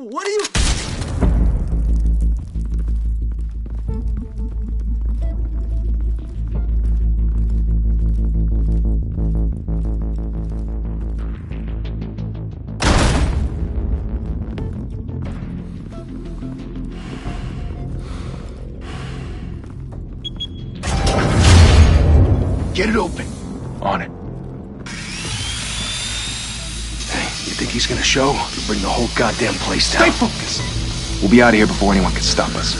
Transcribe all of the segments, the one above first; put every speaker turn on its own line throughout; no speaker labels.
What are you...
Get it open.
On it.
You think he's gonna show? Bring the whole goddamn place down.
Stay focused! We'll be out of here before anyone can stop us.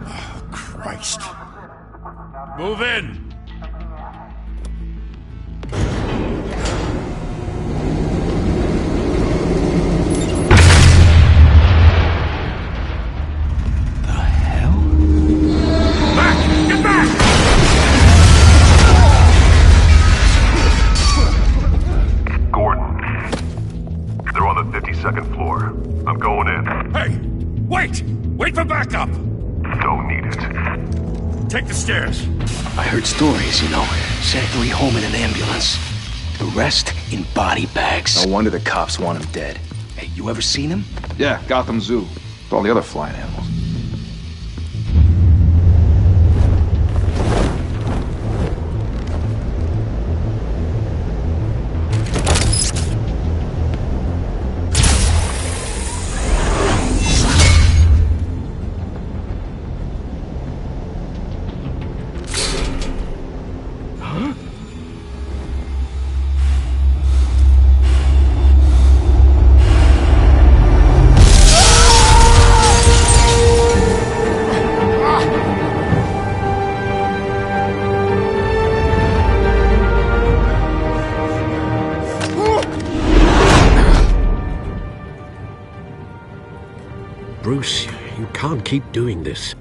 Oh, Christ.
Move in!
Second floor. I'm going in.
Hey! Wait! Wait for backup!
Don't need it.
Take the stairs.
I heard stories, you know. Sent 3 home in an ambulance. The rest in body bags.
No wonder the cops want him dead.
Hey, you ever seen him?
Yeah, Gotham Zoo. With all the other flying animals.
Bruce, you can't keep doing this.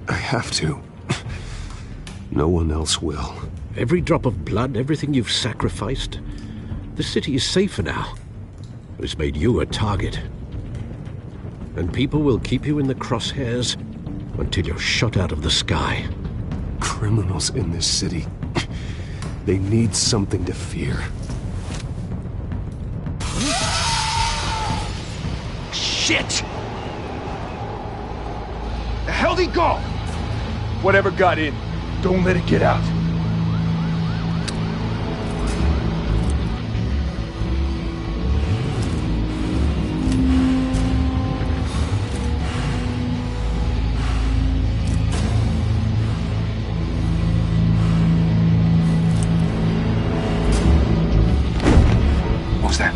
I have to. No one else will.
Every drop of blood, everything you've sacrificed. The city is safer now. It's made you a target. And people will keep you in the crosshairs until you're shot out of the sky.
Criminals in this city. They need something to fear.
Shit!
he go? Whatever got in, don't let it get out. What was that?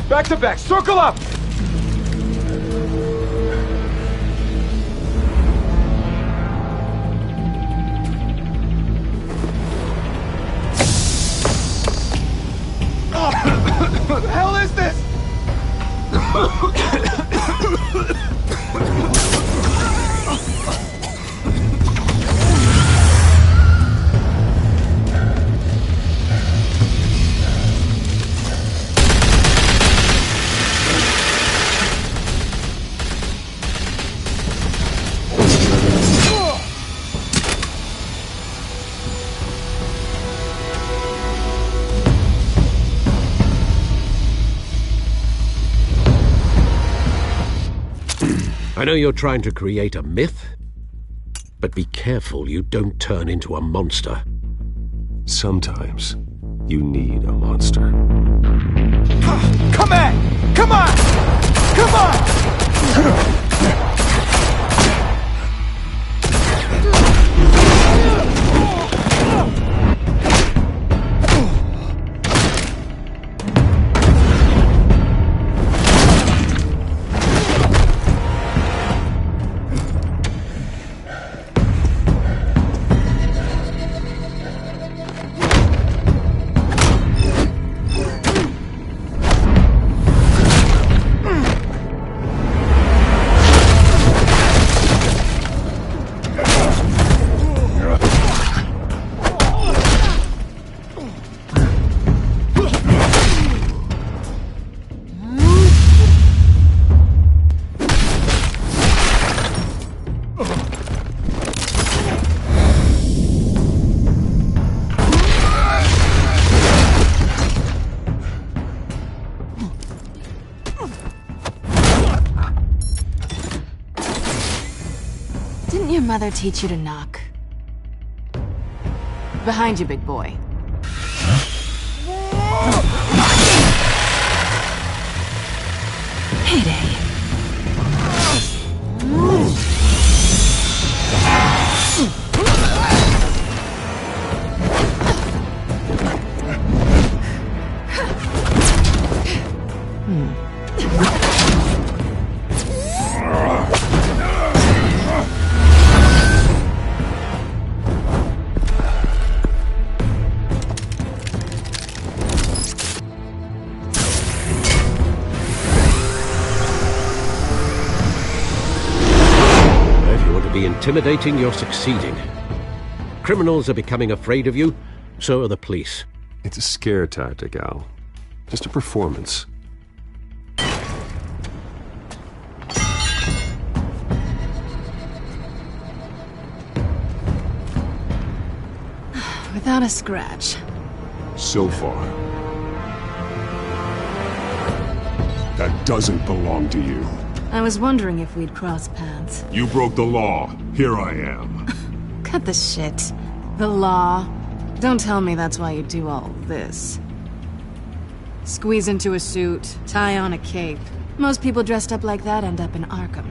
Back to back, circle up! What the hell is this?
I know you're trying to create a myth, but be careful you don't turn into a monster.
Sometimes you need a monster.
Come on! Come on! Come on!
Didn't your mother teach you to knock? Behind you, big boy. Heyday.
Intimidating, you're succeeding. Criminals are becoming afraid of you, so are the police.
It's a scare tactic, Al. Just a performance.
Without a scratch.
So far. That doesn't belong to you.
I was wondering if we'd cross paths.
You broke the law. Here I am.
Cut the shit. The law. Don't tell me that's why you do all this. Squeeze into a suit, tie on a cape. Most people dressed up like that end up in Arkham.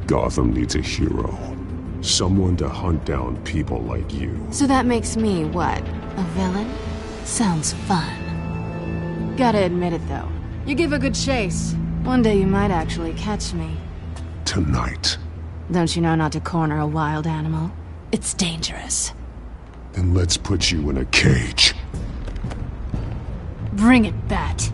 Gotham needs a hero. Someone to hunt down people like you.
So that makes me, what, a villain? Sounds fun. Gotta admit it, though. You give a good chase. One day you might actually catch me.
Tonight.
Don't you know not to corner a wild animal? It's dangerous.
Then let's put you in a cage.
Bring it, Bat.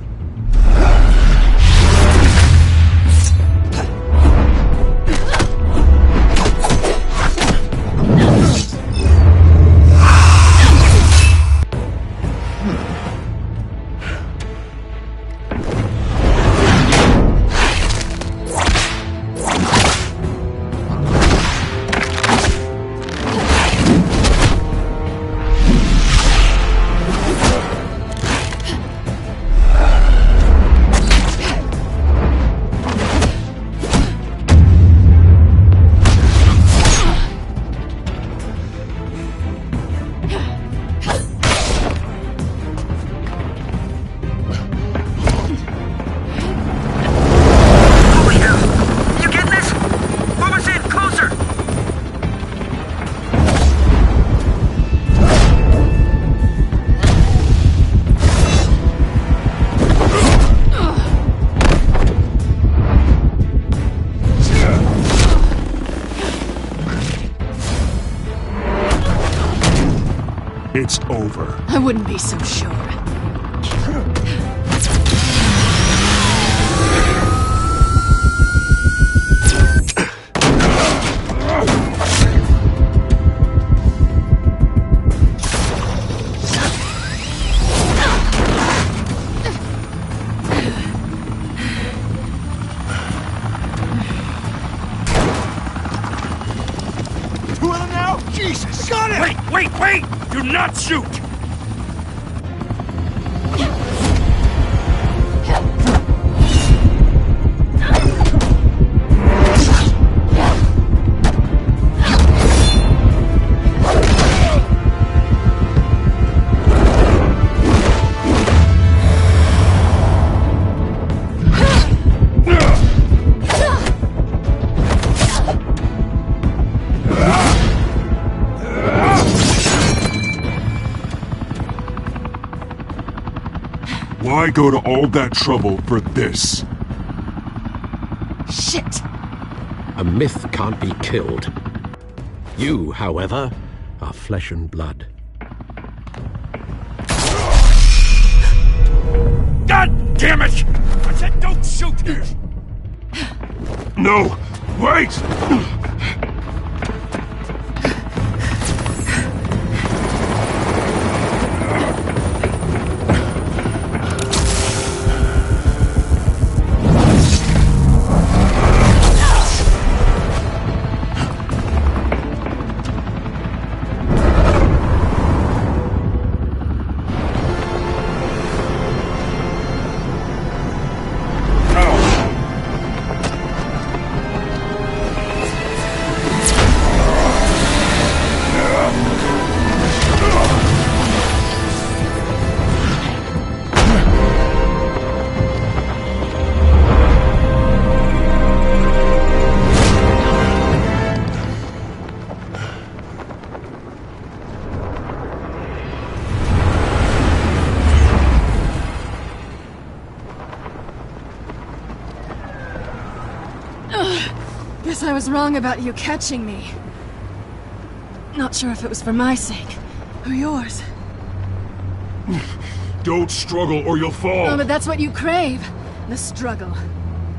It's over.
I wouldn't be so sure.
Two of them now? Jesus! Got it!
Wait! Do not shoot!
Why go to all that trouble for this?
Shit!
A myth can't be killed. You, however, are flesh and blood.
God damn it! I said don't shoot!
No! Wait!
Guess I was wrong about you catching me. Not sure if it was for my sake, or yours.
Don't struggle or you'll fall!
Oh, but that's what you crave. The struggle.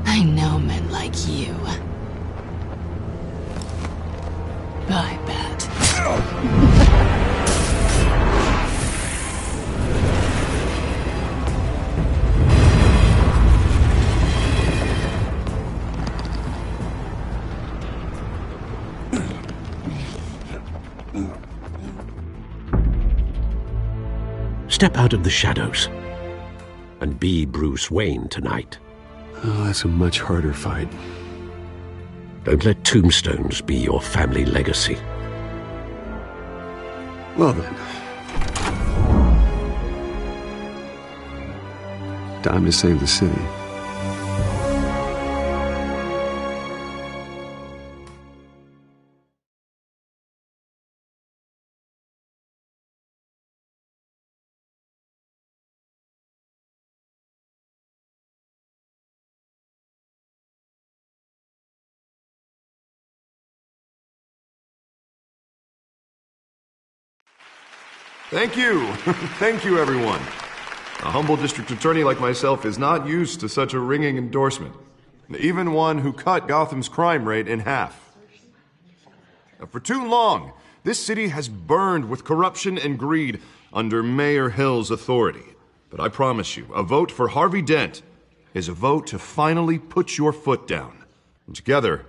I know men like you. I bet.
Step out of the shadows and be Bruce Wayne tonight.
Oh, that's a much harder fight.
Don't let tombstones be your family legacy.
Well then. Time to save the city.
Thank you. Thank you, everyone. A humble district attorney like myself is not used to such a ringing endorsement. Even one who cut Gotham's crime rate in half. For too long, this city has burned with corruption and greed under Mayor Hill's authority. But I promise you, a vote for Harvey Dent is a vote to finally put your foot down. And together,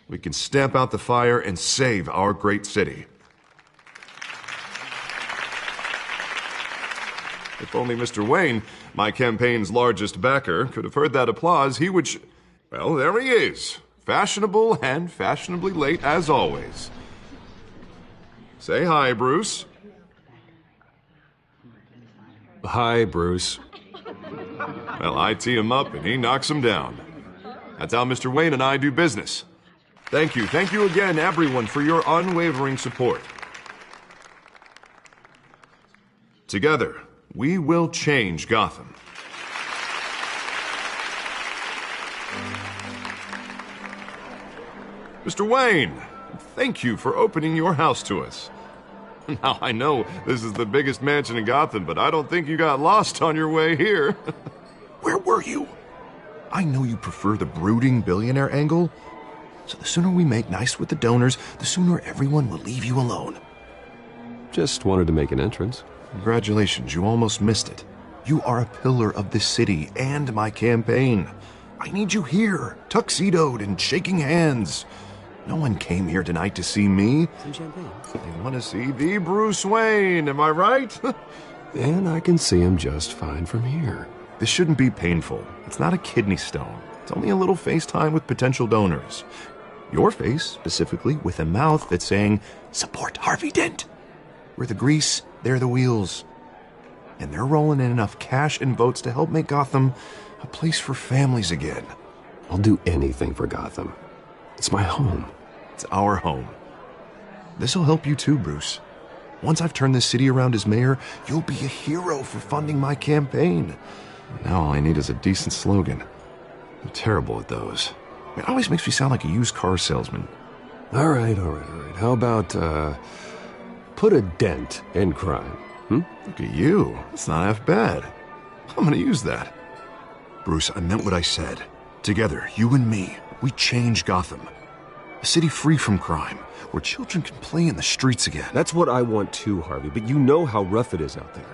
we can stamp out the fire and save our great city. If only Mr. Wayne, my campaign's largest backer, could have heard that applause, he would well, there he is. Fashionable and fashionably late as always. Say hi, Bruce.
Hi, Bruce.
Well, I tee him up and he knocks him down. That's how Mr. Wayne and I do business. Thank you again, everyone, for your unwavering support. Together, we will change Gotham. Mr. Wayne, thank you for opening your house to us. Now, I know this is the biggest mansion in Gotham, but I don't think you got lost on your way here. Where were you? I know you prefer the brooding billionaire angle, so the sooner we make nice with the donors, the sooner everyone will leave you alone.
Just wanted to make an entrance.
Congratulations, you almost missed it. You are a pillar of this city and my campaign. I need you here, tuxedoed and shaking hands. No one came here tonight to see me.
Some champagne.
They want to see the Bruce Wayne, am I right?
And I can see him just fine from here.
This shouldn't be painful. It's not a kidney stone. It's only a little FaceTime with potential donors. Your face, specifically, with a mouth that's saying, support Harvey Dent. We're the grease, they're the wheels. And they're rolling in enough cash and votes to help make Gotham a place for families again.
I'll do anything for Gotham. It's my home.
It's our home. This'll help you too, Bruce. Once I've turned this city around as mayor, you'll be a hero for funding my campaign. Now all I need is a decent slogan. I'm terrible at those. It always makes me sound like a used car salesman.
All right. How about, put a dent in crime?
Look at you. That's not half bad. I'm gonna use that. Bruce, I meant what I said. Together, you and me, we change Gotham. A city free from crime, where children can play in the streets again.
That's what I want too, Harvey, but you know how rough it is out there.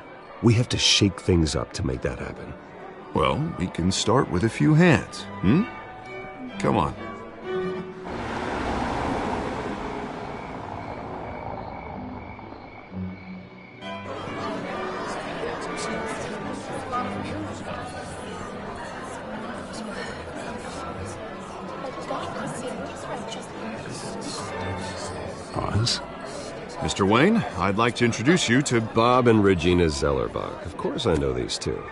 We have to shake things up to make that happen.
Well, we can start with a few hands, Come on.
Pause.
Mr. Wayne, I'd like to introduce you to
Bob and Regina Zellerbach. Of course I know these two.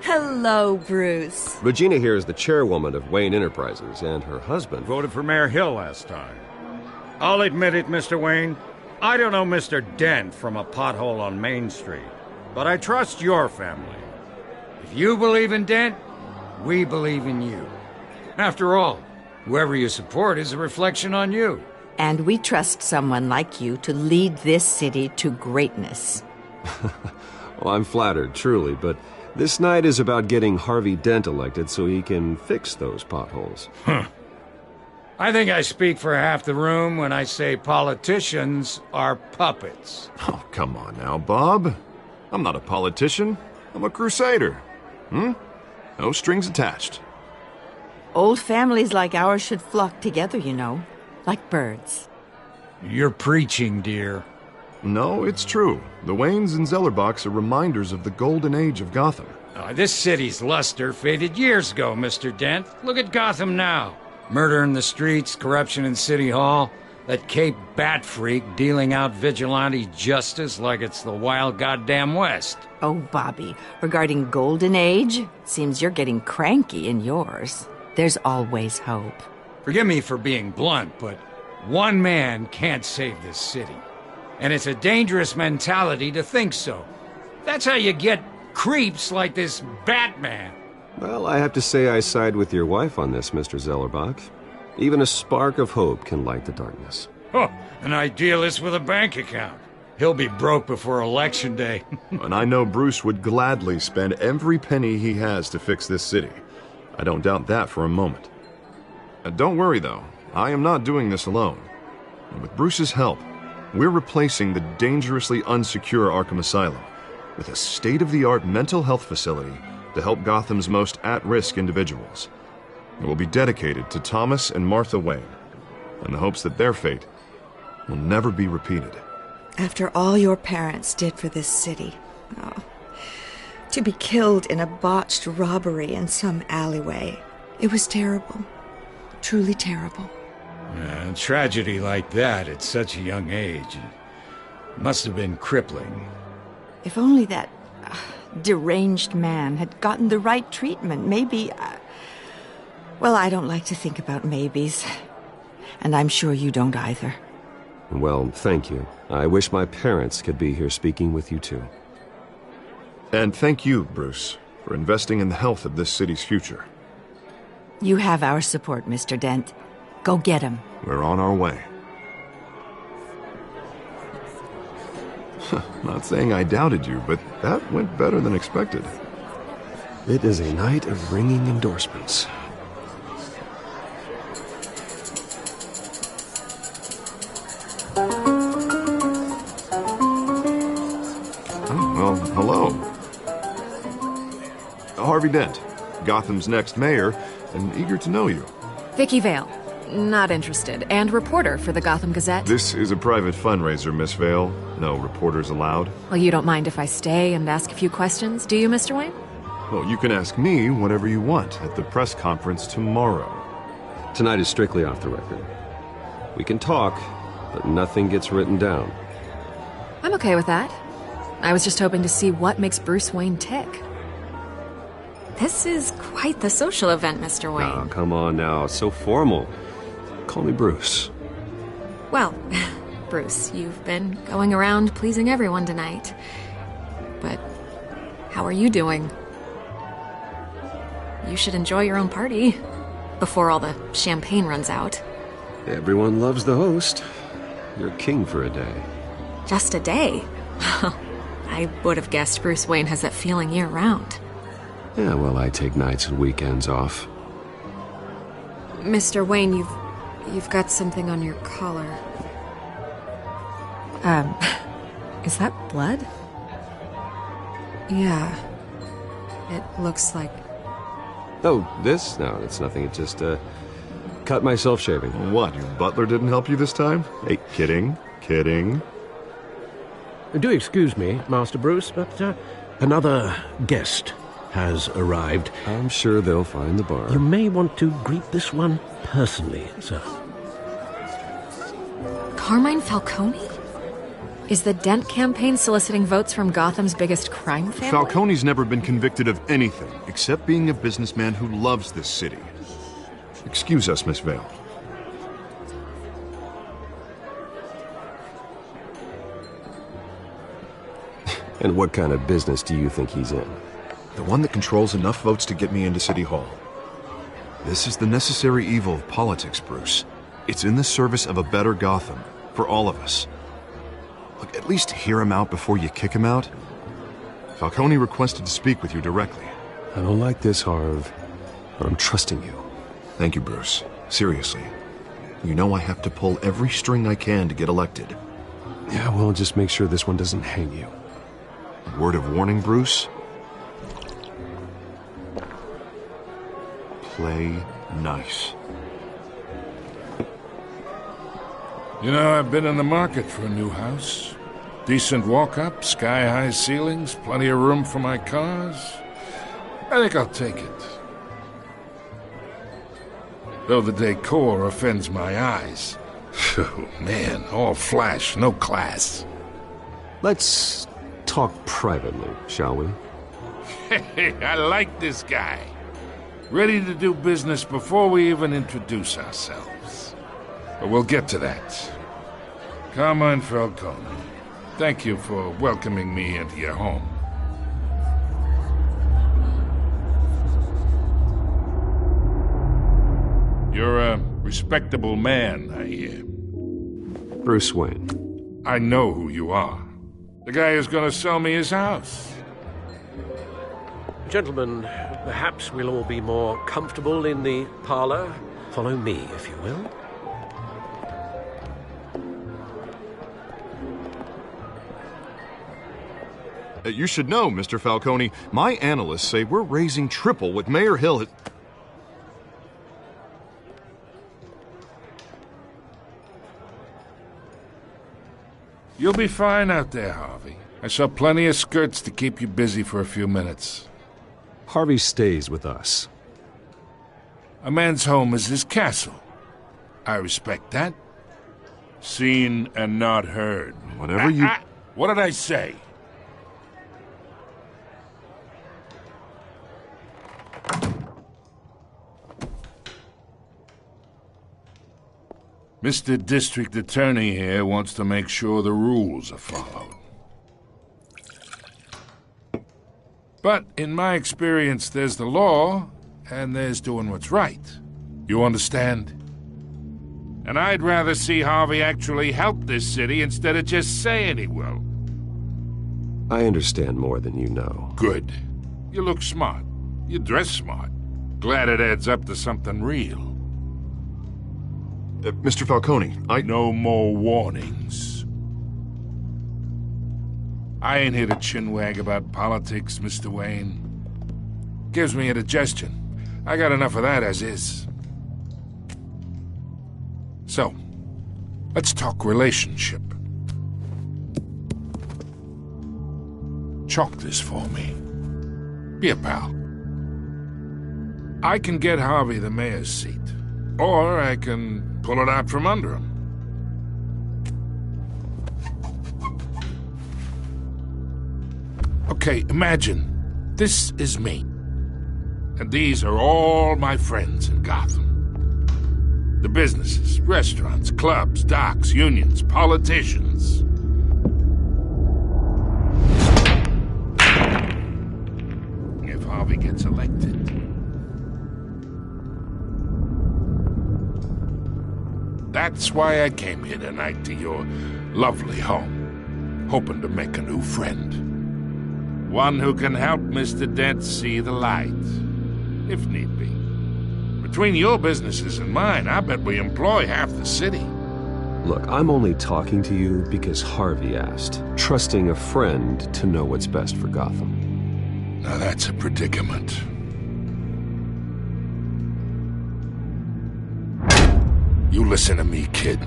Hello, Bruce.
Regina here is the chairwoman of Wayne Enterprises, and her husband
Voted for Mayor Hill last time. I'll admit it, Mr. Wayne. I don't know Mr. Dent from a pothole on Main Street, but I trust your family. If you believe in Dent, we believe in you. After all, whoever you support is a reflection on you.
And we trust someone like you to lead this city to greatness.
Well, I'm flattered, truly, but this night is about getting Harvey Dent elected so he can fix those potholes.
I think I speak for half the room when I say politicians are puppets.
Oh, come on now, Bob. I'm not a politician. I'm a crusader. No strings attached.
Old families like ours should flock together, you know, like birds.
You're preaching, dear.
No, it's true. The Waynes and Zellerbachs are reminders of the golden age of Gotham.
This city's luster faded years ago, Mr. Dent. Look at Gotham now. Murder in the streets, corruption in City Hall, that Cape Bat freak dealing out vigilante justice like it's the wild goddamn West.
Oh, Bobby, regarding Golden Age, seems you're getting cranky in yours. There's always hope.
Forgive me for being blunt, but one man can't save this city. And it's a dangerous mentality to think so. That's how you get creeps like this Batman.
Well, I have to say I side with your wife on this, Mr. Zellerbach. Even a spark of hope can light the darkness.
Oh, an idealist with a bank account. He'll be broke before Election Day.
And I know Bruce would gladly spend every penny he has to fix this city. I don't doubt that for a moment. Don't worry, though. I am not doing this alone. And with Bruce's help, we're replacing the dangerously unsecure Arkham Asylum with a state-of-the-art mental health facility to help Gotham's most at-risk individuals. It will be dedicated to Thomas and Martha Wayne, in the hopes that their fate will never be repeated.
After all your parents did for this city, to be killed in a botched robbery in some alleyway, it was terrible. Truly terrible.
A tragedy like that at such a young age must have been crippling.
If only that deranged man had gotten the right treatment, maybe... Well, I don't like to think about maybes. And I'm sure you don't either.
Well, thank you. I wish my parents could be here speaking with you too.
And thank you, Bruce, for investing in the health of this city's future.
You have our support, Mr. Dent. Go get him.
We're on our way. Not saying I doubted you, but that went better than expected.
It is a night of ringing endorsements.
Oh, well, hello. Harvey Dent, Gotham's next mayor, and eager to know you.
Vicky Vale. Not interested. And reporter for the Gotham Gazette.
This is a private fundraiser, Miss Vale. No reporters allowed.
Well, you don't mind if I stay and ask a few questions, do you, Mr. Wayne?
Well, you can ask me whatever you want at the press conference tomorrow.
Tonight is strictly off the record. We can talk, but nothing gets written down.
I'm okay with that. I was just hoping to see what makes Bruce Wayne tick. This is quite the social event, Mr. Wayne.
Oh, come on now. So formal. Call me Bruce.
Well, Bruce, you've been going around pleasing everyone tonight. But how are you doing? You should enjoy your own party before all the champagne runs out.
Everyone loves the host. You're king for a day.
Just a day? I would have guessed Bruce Wayne has that feeling year-round.
Yeah, well, I take nights and weekends off.
Mr. Wayne, you've got something on your collar. Is that blood? Yeah. It looks like...
Oh, this? No, it's nothing. It just, cut myself shaving.
What, your butler didn't help you this time? Hey, kidding.
Do excuse me, Master Bruce, but another guest has arrived.
I'm sure they'll find the bar.
You may want to greet this one personally, sir.
Carmine Falcone? Is the Dent campaign soliciting votes from Gotham's biggest crime family?
Falcone's never been convicted of anything except being a businessman who loves this city. Excuse us, Miss Vale.
And what kind of business do you think he's in?
The one that controls enough votes to get me into City Hall. This is the necessary evil of politics, Bruce. It's in the service of a better Gotham, for all of us. Look, at least hear him out before you kick him out. Falcone requested to speak with you directly.
I don't like this, Harv, but I'm trusting you.
Thank you, Bruce. Seriously. You know I have to pull every string I can to get elected.
Yeah, well, just make sure this one doesn't hang you.
Word of warning, Bruce? Play nice.
You know, I've been in the market for a new house. Decent walk-up, sky-high ceilings, plenty of room for my cars. I think I'll take it. Though the decor offends my eyes. Oh, man, all flash, no class.
Let's talk privately, shall we?
Hey, I like this guy. Ready to do business before we even introduce ourselves. But we'll get to that. Carmine Falcone, thank you for welcoming me into your home. You're a respectable man, I hear.
Bruce Wayne.
I know who you are. The guy who's gonna sell me his house.
Gentlemen, perhaps we'll all be more comfortable in the parlor. Follow me, if you will.
You should know, Mr. Falcone, my analysts say we're raising triple what Mayor Hill has...
You'll be fine out there, Harvey. I saw plenty of skirts to keep you busy for a few minutes.
Harvey stays with us.
A man's home is his castle. I respect that. Seen and not heard.
Whatever you...
What did I say? Mr. District Attorney here wants to make sure the rules are followed. But in my experience, there's the law, and there's doing what's right. You understand? And I'd rather see Harvey actually help this city instead of just saying he will.
I understand more than you know.
Good. You look smart. You dress smart. Glad it adds up to something real.
Mr. Falcone,
No more warnings. I ain't here to chinwag about politics, Mr. Wayne. Gives me indigestion. I got enough of that as is. So, let's talk relationship. Chalk this for me. Be a pal. I can get Harvey the mayor's seat, or I can pull it out from under him. Okay, imagine this is me, and these are all my friends in Gotham. The businesses, restaurants, clubs, docks, unions, politicians. If Harvey gets elected. That's why I came here tonight to your lovely home, hoping to make a new friend. One who can help Mr. Dent see the light, if need be. Between your businesses and mine, I bet we employ half the city.
Look, I'm only talking to you because Harvey asked, trusting a friend to know what's best for Gotham.
Now that's a predicament. You listen to me, kid.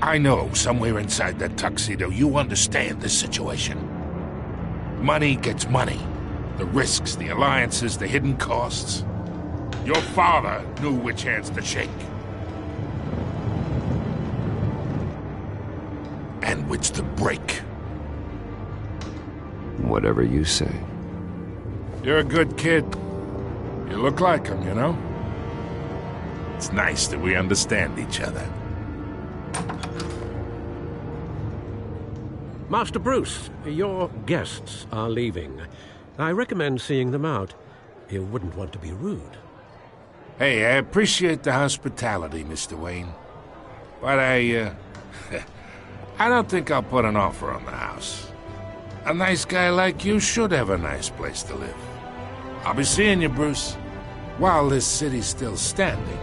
I know somewhere inside that tuxedo you understand this situation. Money gets money. The risks, the alliances, the hidden costs. Your father knew which hands to shake. And which to break.
Whatever you say.
You're a good kid. You look like him, you know? It's nice that we understand each other.
Master Bruce, your guests are leaving. I recommend seeing them out. You wouldn't want to be rude.
Hey, I appreciate the hospitality, Mr. Wayne. But I don't think I'll put an offer on the house. A nice guy like you should have a nice place to live. I'll be seeing you, Bruce, while this city's still standing.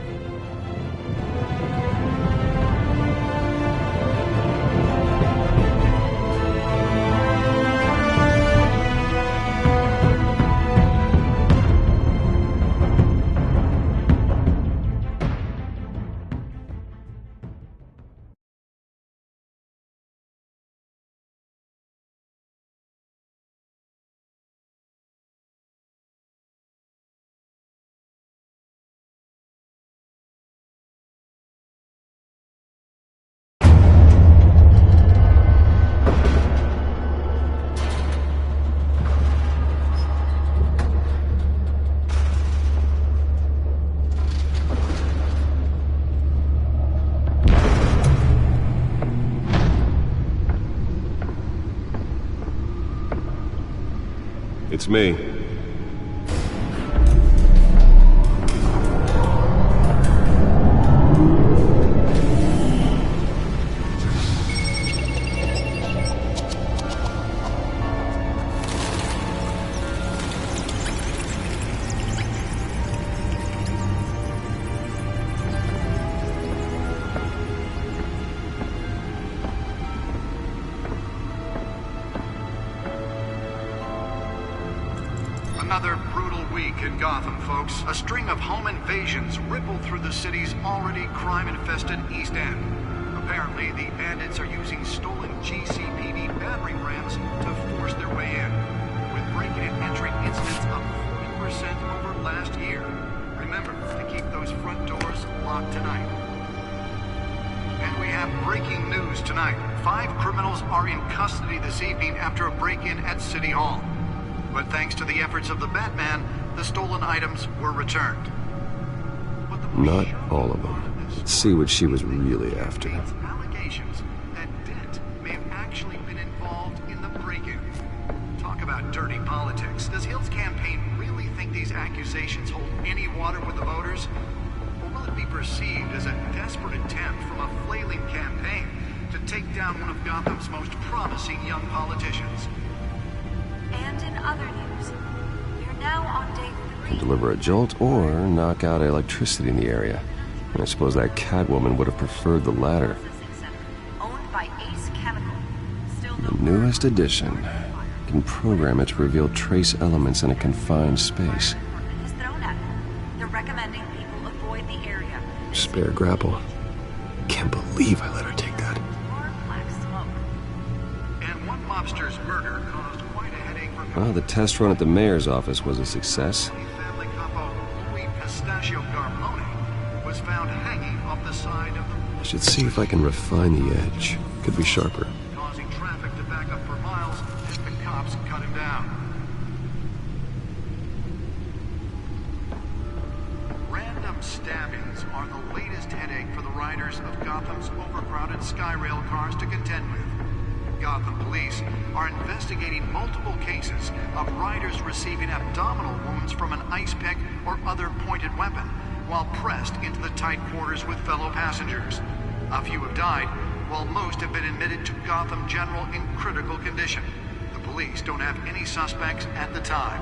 It's me.
Another brutal week in Gotham, folks. A string of home invasions rippled through the city's already crime-infested East End. Apparently, the bandits are using stolen GCPD battering rams to force their way in, with breaking and entering incidents up 40% over last year. Remember to keep those front doors locked tonight. And we have breaking news tonight. 5 criminals are in custody this evening after a break-in at City Hall. But thanks to the efforts of the Batman, the stolen items were returned.
Not all of them. Let's see what she was really after.
Allegations that Dent may have actually been involved in the break-in. Talk about dirty politics. Does Hill's campaign really think these accusations hold any water with the voters? Or will it be perceived as a desperate attempt from a flailing campaign to take down one of Gotham's most promising young politicians?
And in other news, we're now on day 3.
Deliver a jolt or knock out electricity in the area. And I suppose that Catwoman would have preferred the latter.
Owned by Ace Chemical. Still
The newest edition. You can program it to reveal trace elements in a confined space.
has thrown at it. They're recommending people avoid the area.
Spare grapple. Can't believe I let her take that.
Black smoke.
And one mobster's murder caused quite a headache for
Well, the test run at the mayor's office was a success.
family capo Louis Pistachio Garmone was found hanging off the side of the
I should see if I can refine the edge. Could be sharper.
causing traffic to back up for miles as the cops cut him down. Random stabbings are the latest headache for the riders of Gotham's overcrowded Skyrail cars to contend with. Gotham police are investigating multiple cases of riders receiving abdominal wounds from an ice pick or other pointed weapon while pressed into the tight quarters with fellow passengers. A few have died, while most have been admitted to Gotham General in critical condition. The police don't have any suspects at the time.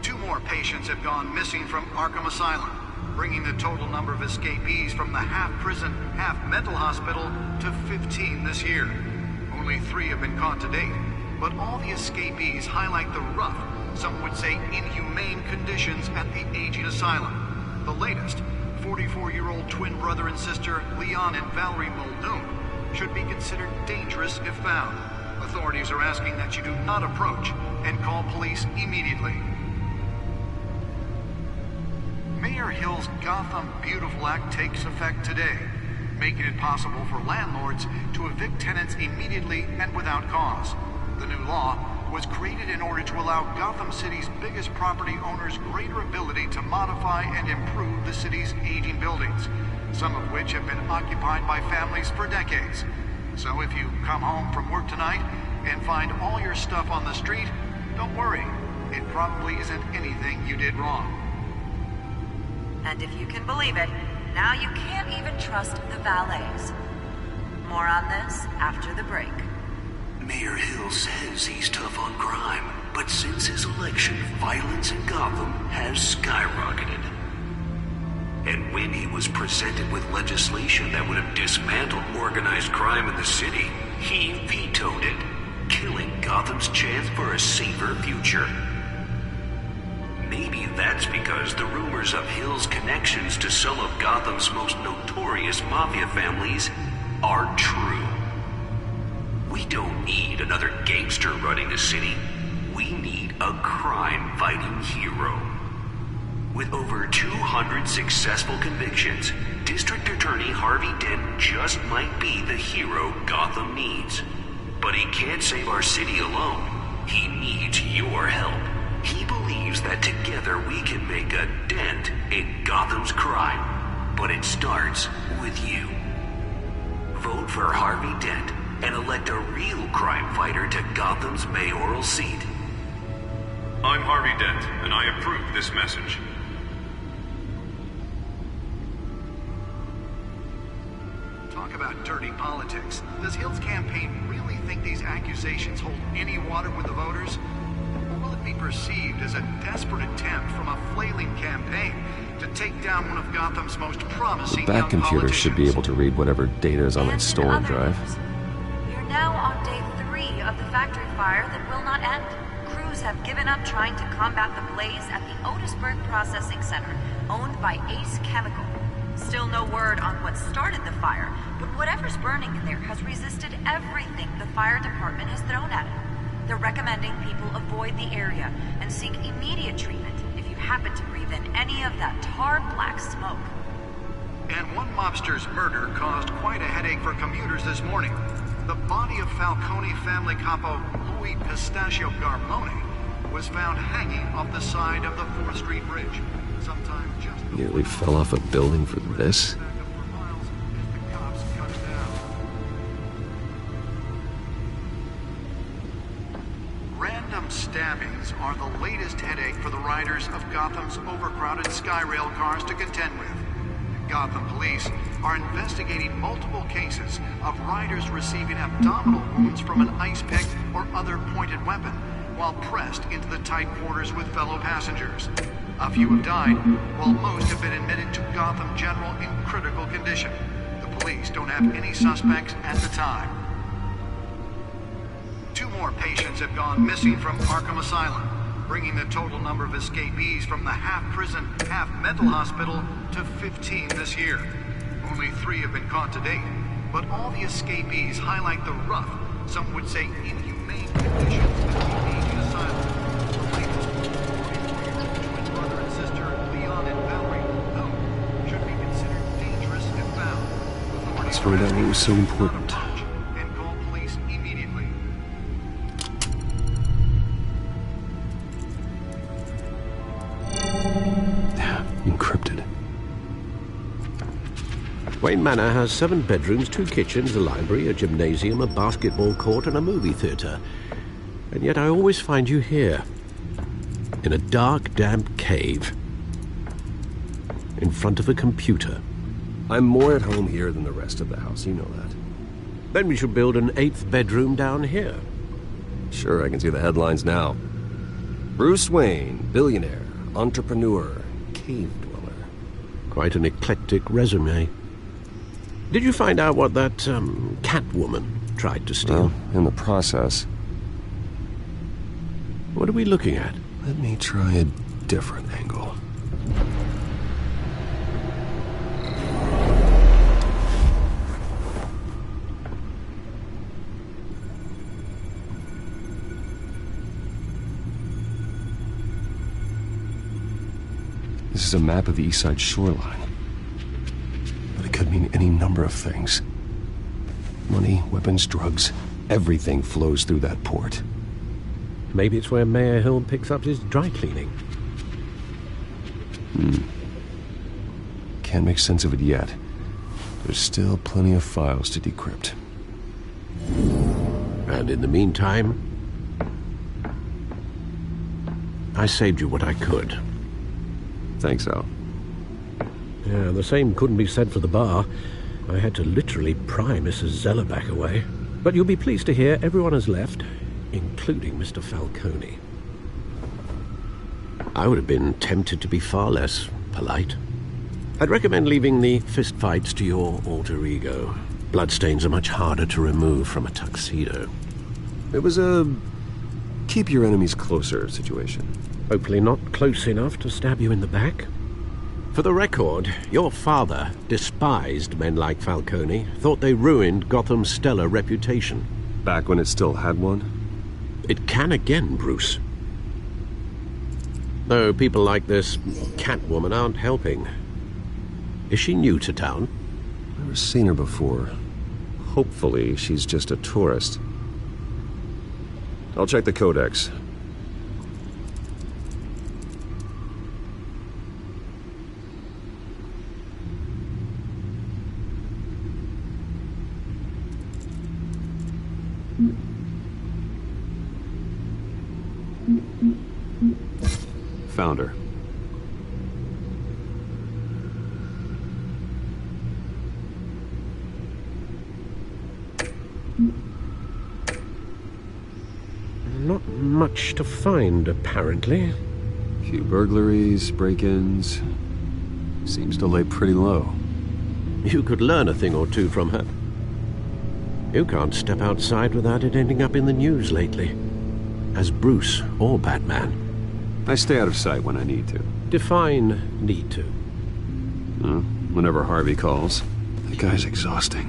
2 more patients have gone missing from Arkham Asylum, bringing the total number of escapees from the half-prison, half-mental hospital to 15 this year. Only 3 have been caught to date, but all the escapees highlight the rough, some would say inhumane conditions at the aging asylum. The latest, 44-year-old twin brother and sister Leon and Valerie Muldoon, should be considered dangerous if found. Authorities are asking that you do not approach and call police immediately. Mayor Hill's Gotham Beautiful Act takes effect today, making it possible for landlords to evict tenants immediately and without cause. The new law was created in order to allow Gotham City's biggest property owners greater ability to modify and improve the city's aging buildings, some of which have been occupied by families for decades. So if you come home from work tonight and find all your stuff on the street, don't worry. It probably isn't anything you did wrong.
And if you can believe it, now you can't even trust the valets. More on this after the break.
Mayor Hill says he's tough on crime, but since his election, violence in Gotham has skyrocketed. And when he was presented with legislation that would have dismantled organized crime in the city, he vetoed it, killing Gotham's chance for a safer future. Maybe that's because the rumors of Hill's connections to some of Gotham's most notorious mafia families are true. We don't need another gangster running the city. We need a crime-fighting hero. With over 200 successful convictions, District Attorney Harvey Dent just might be the hero Gotham needs. But he can't save our city alone. He needs your help. He believes that together we can make a dent in Gotham's crime. But it starts with you. Vote for Harvey Dent and elect a real crime fighter to Gotham's mayoral seat.
I'm Harvey Dent, and I approve this message.
Talk about dirty politics. Does Hill's campaign really think these accusations hold any water with the voters? Or will it be perceived as a desperate attempt from a flailing campaign to take down one of Gotham's most promising
The Bat computer should be able to read whatever data is on that stolen drive.
We're now on day 3 of the factory fire that will not end. Crews have given up trying to combat the blaze at the Otisburg Processing Center, owned by Ace Chemical. Still no word on what started the fire, but whatever's burning in there has resisted everything the fire department has thrown at it. They're recommending people avoid the area and seek immediate treatment if you happen to breathe in any of that tar black smoke.
And one mobster's murder caused quite a headache for commuters this morning. The body of Falcone family capo Louis Pistachio Garmone was found hanging off the side of the 4th Street Bridge. Sometime just
Nearly fell off a building for this.
Random stabbings are the latest headache for the riders of Gotham's overcrowded Skyrail cars to contend with. Gotham police are investigating multiple cases of riders receiving abdominal wounds from an ice pick or other pointed weapon while pressed into the tight quarters with fellow passengers. A few have died, while most have been admitted to Gotham General in critical condition. The police don't have any suspects at the time. 2 more patients have gone missing from Arkham Asylum, bringing the total number of escapees from the half-prison, half-mental hospital to 15 this year. Only 3 have been caught to date, but all the escapees highlight the rough, some would say inhumane conditions that remain in asylum. The latest, 44-year-old twin brother and sister, Leon and Valerie, who should be considered dangerous if found.
Let's find out what was so important.
And call police immediately.
Encrypted.
Wayne Manor has 7 bedrooms, 2 kitchens, a library, a gymnasium, a basketball court, and a movie theater. And yet I always find you here, in a dark, damp cave, in front of a computer.
I'm more at home here than the rest of the house, you know that.
Then we should build an 8th bedroom down here.
Sure, I can see the headlines now. Bruce Wayne, billionaire, entrepreneur, cave dweller.
Quite an eclectic resume. Did you find out what that, Catwoman tried to steal?
Well, in the process.
What are we looking at?
Let me try a different angle. This is a map of the East Side shoreline. But it could mean any number of things. Money, weapons, drugs, everything flows through that port.
Maybe it's where Mayor Hill picks up his dry cleaning.
Can't make sense of it yet. There's still plenty of files to decrypt.
And in the meantime, I saved you what I could.
Thanks, Al.
Yeah, the same couldn't be said for the bar. I had to literally pry Mrs. Zellerback away. But you'll be pleased to hear everyone has left, including Mr. Falcone. I would have been tempted to be far less polite. I'd recommend leaving the fistfights to your alter ego. Bloodstains are much harder to remove from a tuxedo.
It was a keep your enemies closer situation.
Hopefully not close enough to stab you in the back. For the record, your father despised men like Falcone, thought they ruined Gotham's stellar reputation.
Back when it still had one?
It can again, Bruce. Though people like this Catwoman aren't helping. Is she new to town?
Never seen her before. Hopefully she's just a tourist. I'll check the codex. Found her.
Not much to find, apparently.
Few burglaries, break-ins. Seems to lay pretty low.
You could learn a thing or two from her. You can't step outside without it ending up in the news lately. As Bruce or Batman.
I stay out of sight when I need to.
Define need to.
Whenever Harvey calls. That guy's exhausting.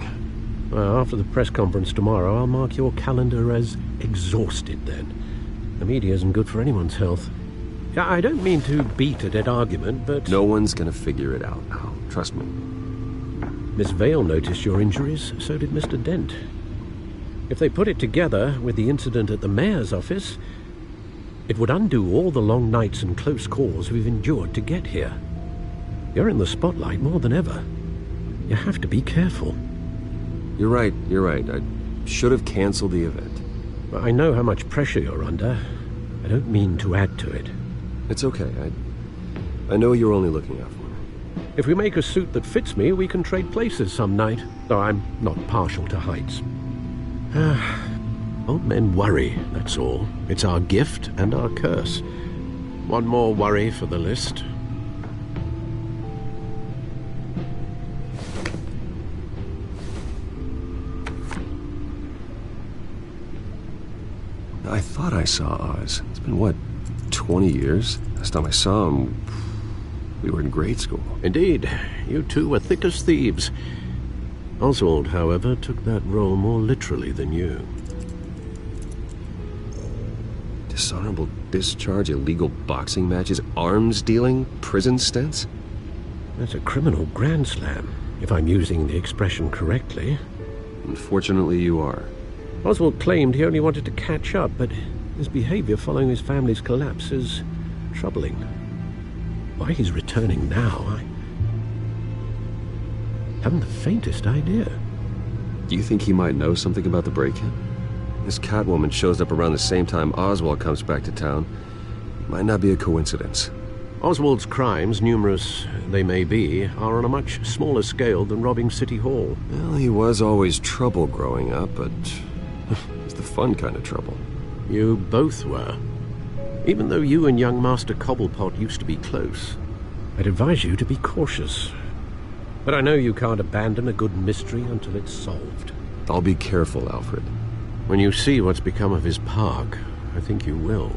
Well, after the press conference tomorrow, I'll mark your calendar as exhausted then. The media isn't good for anyone's health. I don't mean to beat a dead argument, but...
No one's gonna figure it out now. Trust me.
Miss Vale noticed your injuries, so did Mr. Dent. If they put it together with the incident at the mayor's office, it would undo all the long nights and close calls we've endured to get here. You're in the spotlight more than ever. You have to be careful.
You're right. I should have canceled the event.
I know how much pressure you're under. I don't mean to add to it.
It's okay. I know you're only looking out for me.
If we make a suit that fits me, we can trade places some night, though I'm not partial to heights. Old men worry, that's all. It's our gift and our curse. One more worry for the list.
I thought I saw Oz. It's been, what, 20 years? Last time I saw him, we were in grade school.
Indeed. You two were thick as thieves. Oswald, however, took that role more literally than you.
Dishonorable discharge, illegal boxing matches, arms dealing, prison stints?
That's a criminal grand slam, if I'm using the expression correctly.
Unfortunately, you are.
Oswald claimed he only wanted to catch up, but his behavior following his family's collapse is troubling. Why he's returning now, I haven't the faintest idea.
Do you think he might know something about the break-in? This Catwoman shows up around the same time Oswald comes back to town. Might not be a coincidence.
Oswald's crimes, numerous they may be, are on a much smaller scale than robbing City Hall.
Well, he was always trouble growing up, but it's the fun kind of trouble.
You both were. Even though you and young Master Cobblepot used to be close, I'd advise you to be cautious. But I know you can't abandon a good mystery until it's solved.
I'll be careful, Alfred.
When you see what's become of his park, I think you will.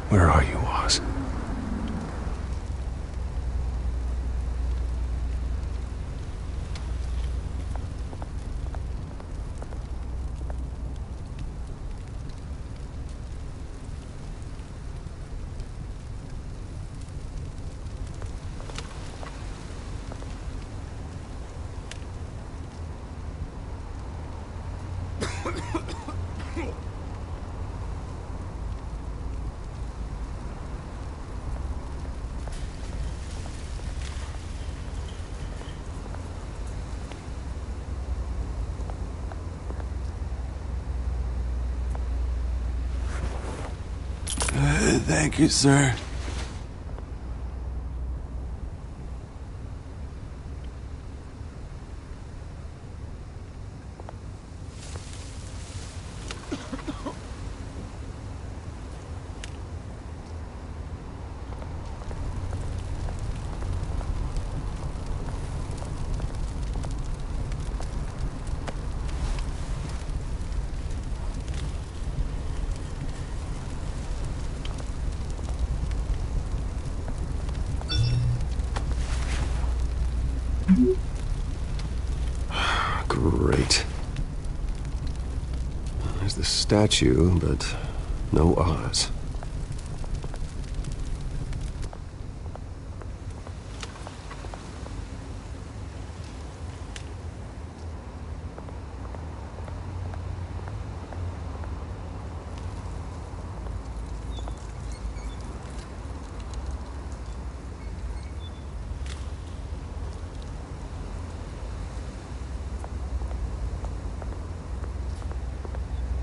Where are you, Oz?
Thank you, sir.
Great. There's the statue, but no Oz.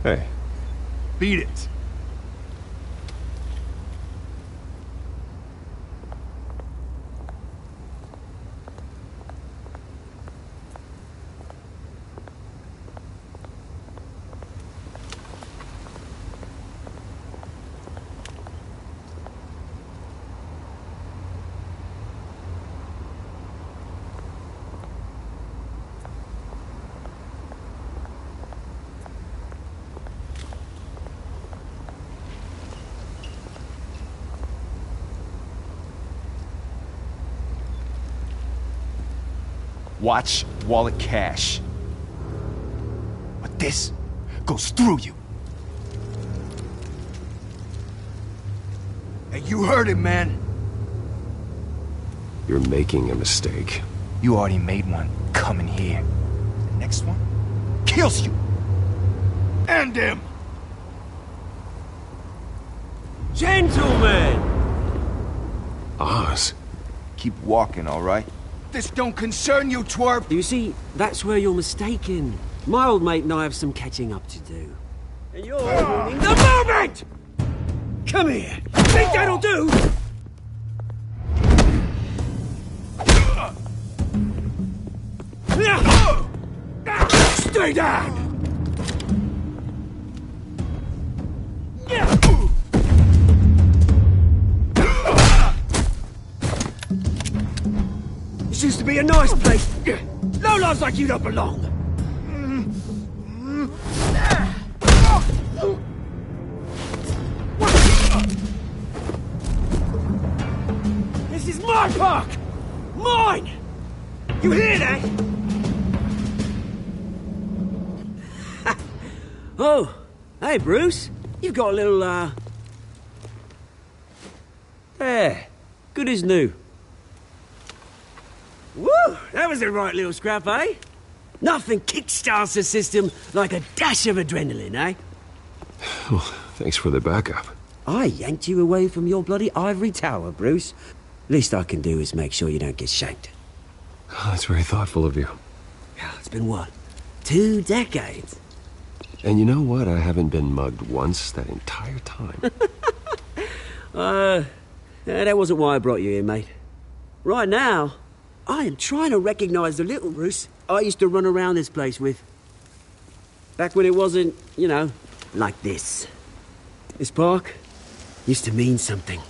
Hey.
Beat it. Watch wallet cash. But this goes through you. Hey, you heard him, man.
You're making a mistake.
You already made one coming here. The next one kills you.
End him!
Gentlemen!
Oz.
Keep walking, all right?
This don't concern you, twerp!
You see, that's where you're mistaken. My old mate and I have some catching up to do. And you're ruining the moment! Come here! Think that'll do?
Stay down!
This used to be a nice place. Lowlifes like you don't belong. This is my park! Mine! You hear that? Oh, hey, Bruce. You've got a little, There. Good as new. Woo! That was a right little scrap, eh? Nothing kickstarts the system like a dash of adrenaline, eh?
Well, thanks for the backup.
I yanked you away from your bloody ivory tower, Bruce. Least I can do is make sure you don't get shanked.
Oh, that's very thoughtful of you.
It's been what? 2 decades?
And you know what? I haven't been mugged once that entire time.
That wasn't why I brought you here, mate. Right now, I am trying to recognize the little Bruce I used to run around this place with. Back when it wasn't, you know, like this. This park used to mean something.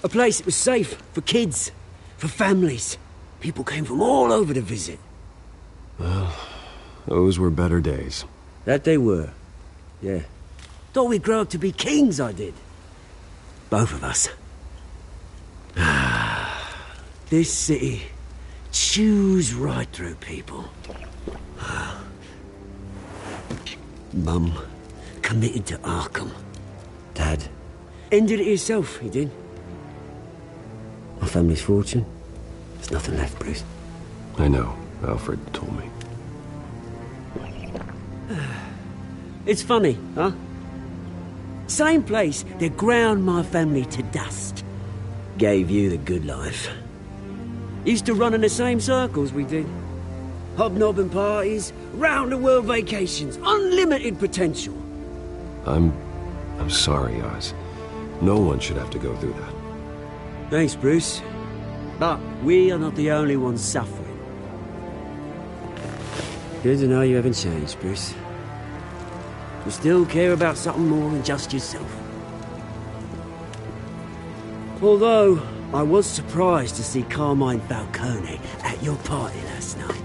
A place that was safe for kids, for families. People came from all over to visit.
Well, those were better days.
That they were. Yeah. Thought we'd grow up to be kings, I did. Both of us. This city chews right through people. Mum committed to Arkham. Dad ended it himself, he did. My family's fortune. There's nothing left, Bruce.
I know. Alfred told me.
It's funny, huh? Same place that ground my family to dust. Gave you the good life. Used to run in the same circles we did. Hobnobbing parties, round-the-world vacations, unlimited potential.
I'm sorry, Oz. No one should have to go through that.
Thanks, Bruce. But we are not the only ones suffering. Good to know you haven't changed, Bruce. You still care about something more than just yourself. Although, I was surprised to see Carmine Falcone at your party last night.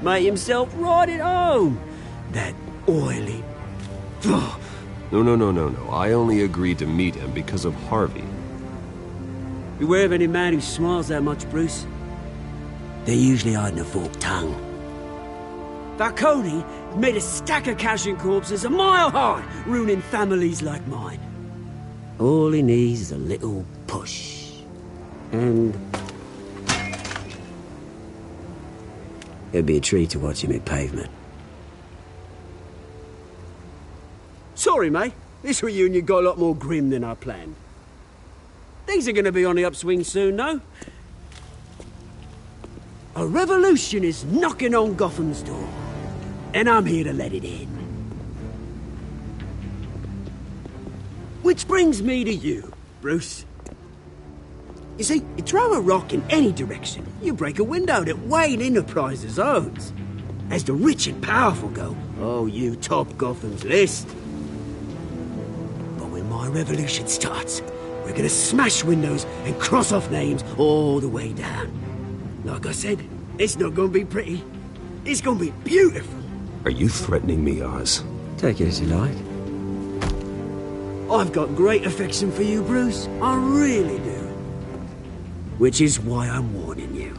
Made himself right at home. That oily...
No. I only agreed to meet him because of Harvey.
Beware of any man who smiles that much, Bruce. They're usually hiding a forked tongue. Falcone made a stack of cashing corpses a mile high, ruining families like mine. All he needs is a little push. And... it'd be a treat to watch him hit pavement. Sorry, mate. This reunion got a lot more grim than I planned. Things are gonna be on the upswing soon, though. A revolution is knocking on Gotham's door. And I'm here to let it in. Which brings me to you, Bruce. You see, you throw a rock in any direction, you break a window that Wayne Enterprises owns. As the rich and powerful go, oh, you top Gotham's list. But when my revolution starts, we're gonna smash windows and cross off names all the way down. Like I said, it's not gonna be pretty. It's gonna be beautiful.
Are you threatening me, Oz?
Take it as you like. I've got great affection for you, Bruce. I really do. Which is why I'm warning you.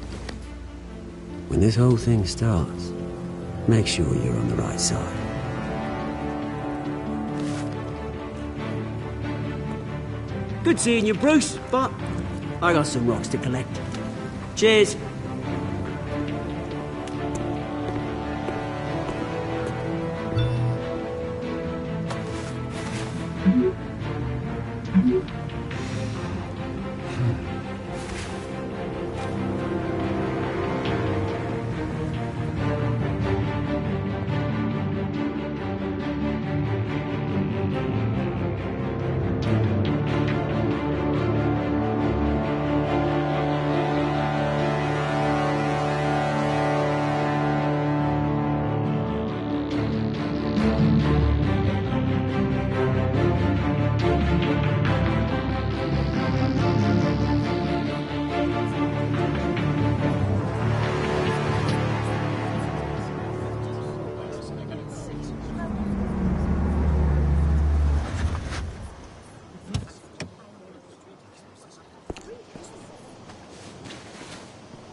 When this whole thing starts, make sure you're on the right side. Good seeing you, Bruce, but I got some rocks to collect. Cheers.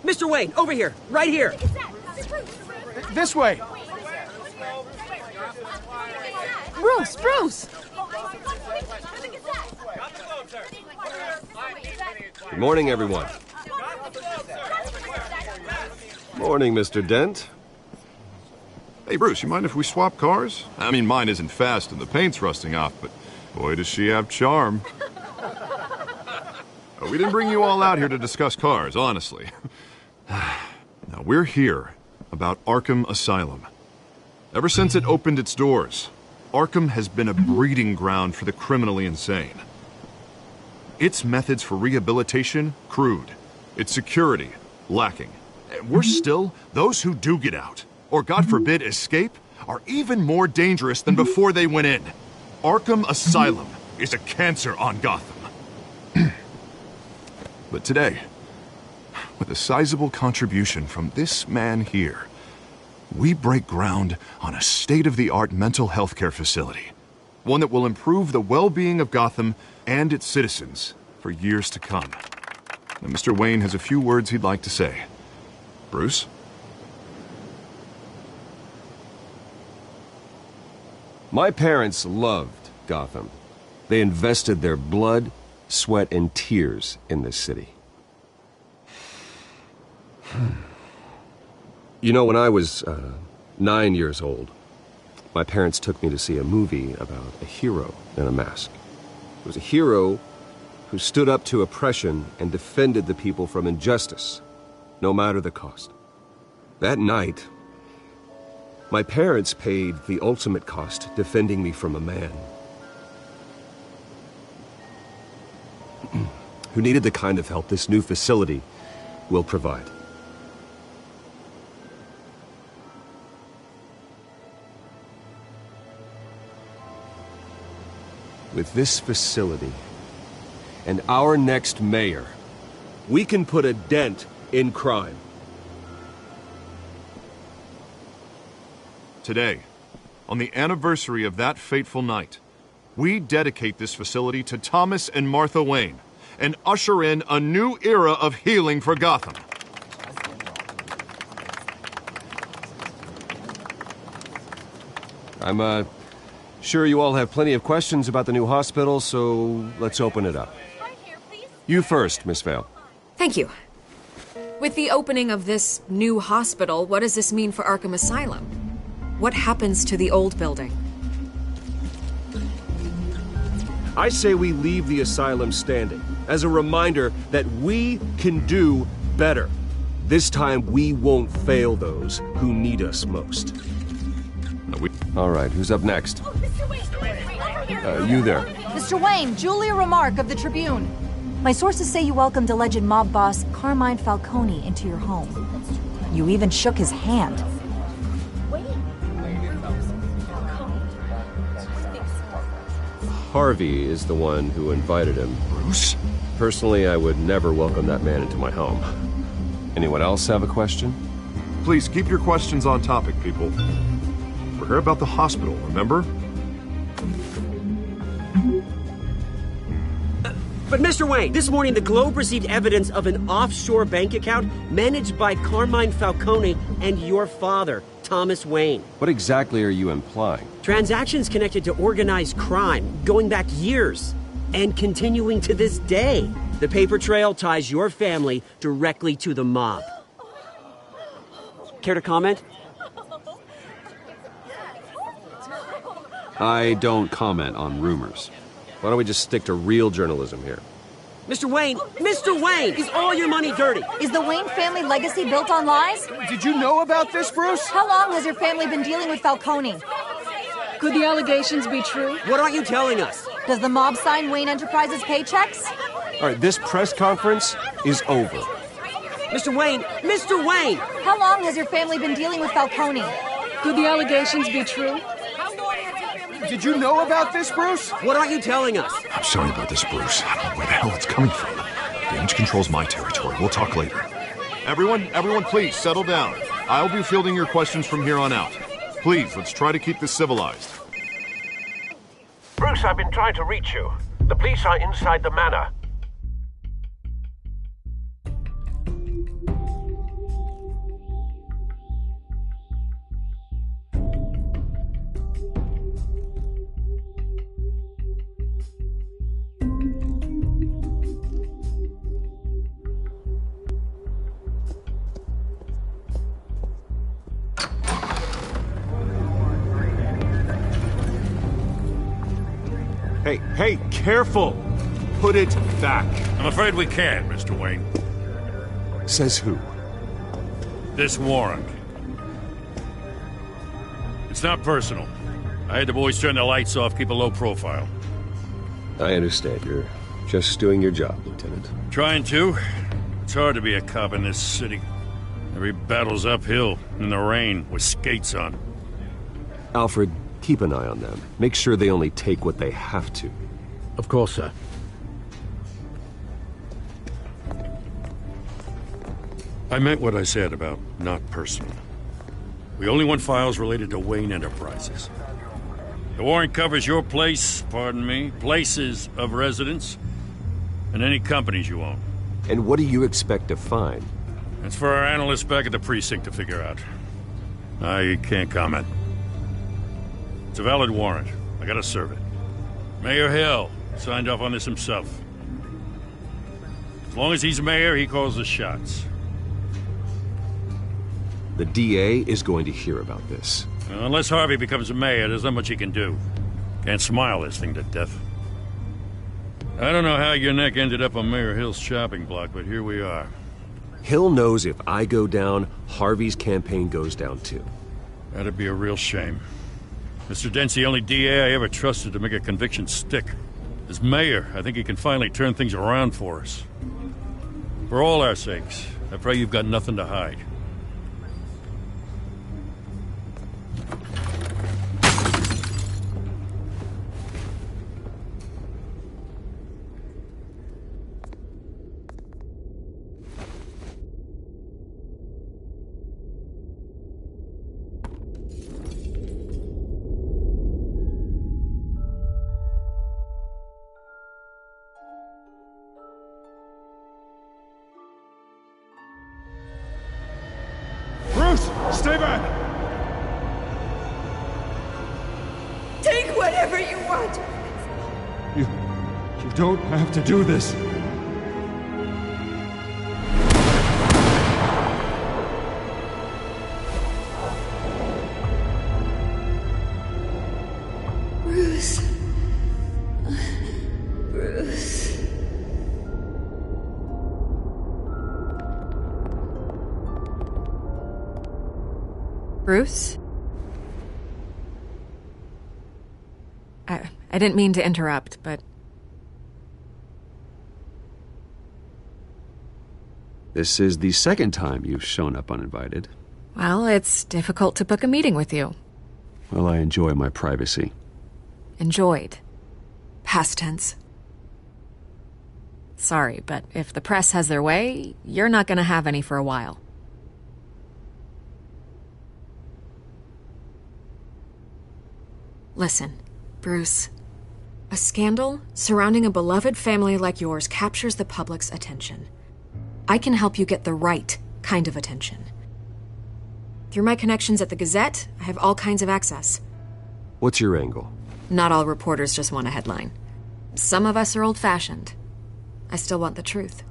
Mr. Wayne, over here, right here.
This way.
Bruce!
Good morning, everyone. Morning, Mr. Dent.
Hey, Bruce, you mind if we swap cars? I mean, mine isn't fast and the paint's rusting off, but boy, does she have charm. We didn't bring you all out here to discuss cars, honestly. Now, we're here about Arkham Asylum. Ever since it opened its doors, Arkham has been a breeding ground for the criminally insane. Its methods for rehabilitation, crude. Its security, lacking. And worse still, those who do get out, or God forbid escape, are even more dangerous than before they went in. Arkham Asylum is a cancer on Gotham. But today, with a sizable contribution from this man here, we break ground on a state-of-the-art mental health care facility. One that will improve the well-being of Gotham and its citizens for years to come. Now, Mr. Wayne has a few words he'd like to say. Bruce?
My parents loved Gotham. They invested their blood, sweat, and tears in this city. You know, when I was 9 years old, my parents took me to see a movie about a hero in a mask. It was a hero who stood up to oppression and defended the people from injustice, no matter the cost. That night, my parents paid the ultimate cost defending me from a man who needed the kind of help this new facility will provide. With this facility and our next mayor, we can put a dent in crime.
Today, on the anniversary of that fateful night, we dedicate this facility to Thomas and Martha Wayne and usher in a new era of healing for Gotham.
I'm sure you all have plenty of questions about the new hospital, so let's open it up. You first, Miss Vale.
Thank you. With the opening of this new hospital, what does this mean for Arkham Asylum? What happens to the old building?
I say we leave the asylum standing as a reminder that we can do better. This time we won't fail those who need us most. All right, who's up next? You there.
Mr. Wayne, Julia Remark of the Tribune. My sources say you welcomed alleged mob boss Carmine Falcone into your home. You even shook his hand.
Harvey is the one who invited him.
Bruce?
Personally, I would never welcome that man into my home. Anyone else have a question?
Please keep your questions on topic, people. We're here about the hospital, remember?
But Mr. Wayne, this morning the Globe received evidence of an offshore bank account managed by Carmine Falcone and your father, Thomas Wayne.
What exactly are you implying?
Transactions connected to organized crime, going back years. And continuing to this day. The paper trail ties your family directly to the mob. Care to comment?
I don't comment on rumors. Why don't we just stick to real journalism here?
Mr. Wayne! Mr. Wayne! Is all your money dirty?
Is the Wayne family legacy built on lies?
Did you know about this, Bruce?
How long has your family been dealing with Falcone?
Could the allegations be true?
What aren't you telling us?
Does the mob sign Wayne Enterprises paychecks?
All right, this press conference is over.
Mr. Wayne! Mr. Wayne!
How long has your family been dealing with Falcone?
Could the allegations be true?
Did you know about this, Bruce?
What aren't you telling us?
I'm sorry about this, Bruce. I don't know where the hell it's coming from. Damage control's my territory. We'll talk later. Everyone, please settle down. I'll be fielding your questions from here on out. Please, let's try to keep this civilized.
Bruce, I've been trying to reach you. The police are inside the manor.
Hey, careful! Put it back.
I'm afraid we can't, Mr. Wayne.
Says who?
This warrant. It's not personal. I had the boys turn the lights off, keep a low profile.
I understand. You're just doing your job, Lieutenant.
Trying to. It's hard to be a cop in this city. Every battle's uphill, in the rain, with skates on.
Alfred, keep an eye on them. Make sure they only take what they have to.
Of course, sir.
I meant what I said about not personal. We only want files related to Wayne Enterprises. The warrant covers your place, pardon me, places of residence, and any companies you own.
And what do you expect to find?
That's for our analysts back at the precinct to figure out. I can't comment. It's a valid warrant. I gotta serve it. Mayor Hill signed off on this himself. As long as he's mayor, he calls the shots.
The DA is going to hear about this.
Unless Harvey becomes a mayor, there's not much he can do. Can't smile this thing to death. I don't know how your neck ended up on Mayor Hill's chopping block, but here we are.
Hill knows if I go down, Harvey's campaign goes down too.
That'd be a real shame. Mr. Dent's the only DA I ever trusted to make a conviction stick. As mayor, I think he can finally turn things around for us. For all our sakes, I pray you've got nothing to hide.
Stay back!
Take whatever you want!
You don't have to do this.
Bruce. Bruce.
Bruce? I didn't mean to interrupt, but...
This is the second time you've shown up uninvited.
Well, it's difficult to book a meeting with you.
Well, I enjoy my privacy.
Enjoyed. Past tense. Sorry, but if the press has their way, you're not gonna have any for a while. Listen, Bruce. A scandal surrounding a beloved family like yours captures the public's attention. I can help you get the right kind of attention. Through my connections at the Gazette, I have all kinds of access.
What's your angle?
Not all reporters just want a headline. some of us are old-fashioned. I still want the truth.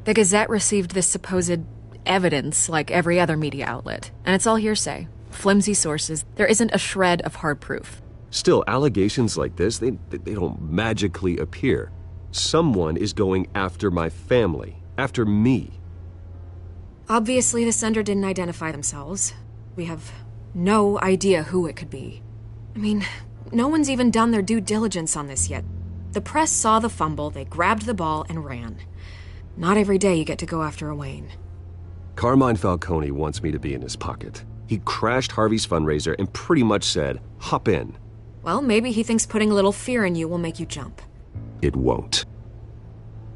The Gazette received this supposed evidence like every other media outlet, and it's all hearsay. Flimsy sources. There isn't a shred of hard proof.
Still, allegations like this, they don't magically appear. Someone is going after my family, after me.
Obviously, the sender didn't identify themselves. We have no idea who it could be. I mean, no one's even done their due diligence on this yet. The press saw the fumble, they grabbed the ball and ran. Not every day you get to go after a Wayne.
Carmine Falcone wants me to be in his pocket. He crashed Harvey's fundraiser and pretty much said, hop in.
Well, maybe he thinks putting a little fear in you will make you jump.
It won't.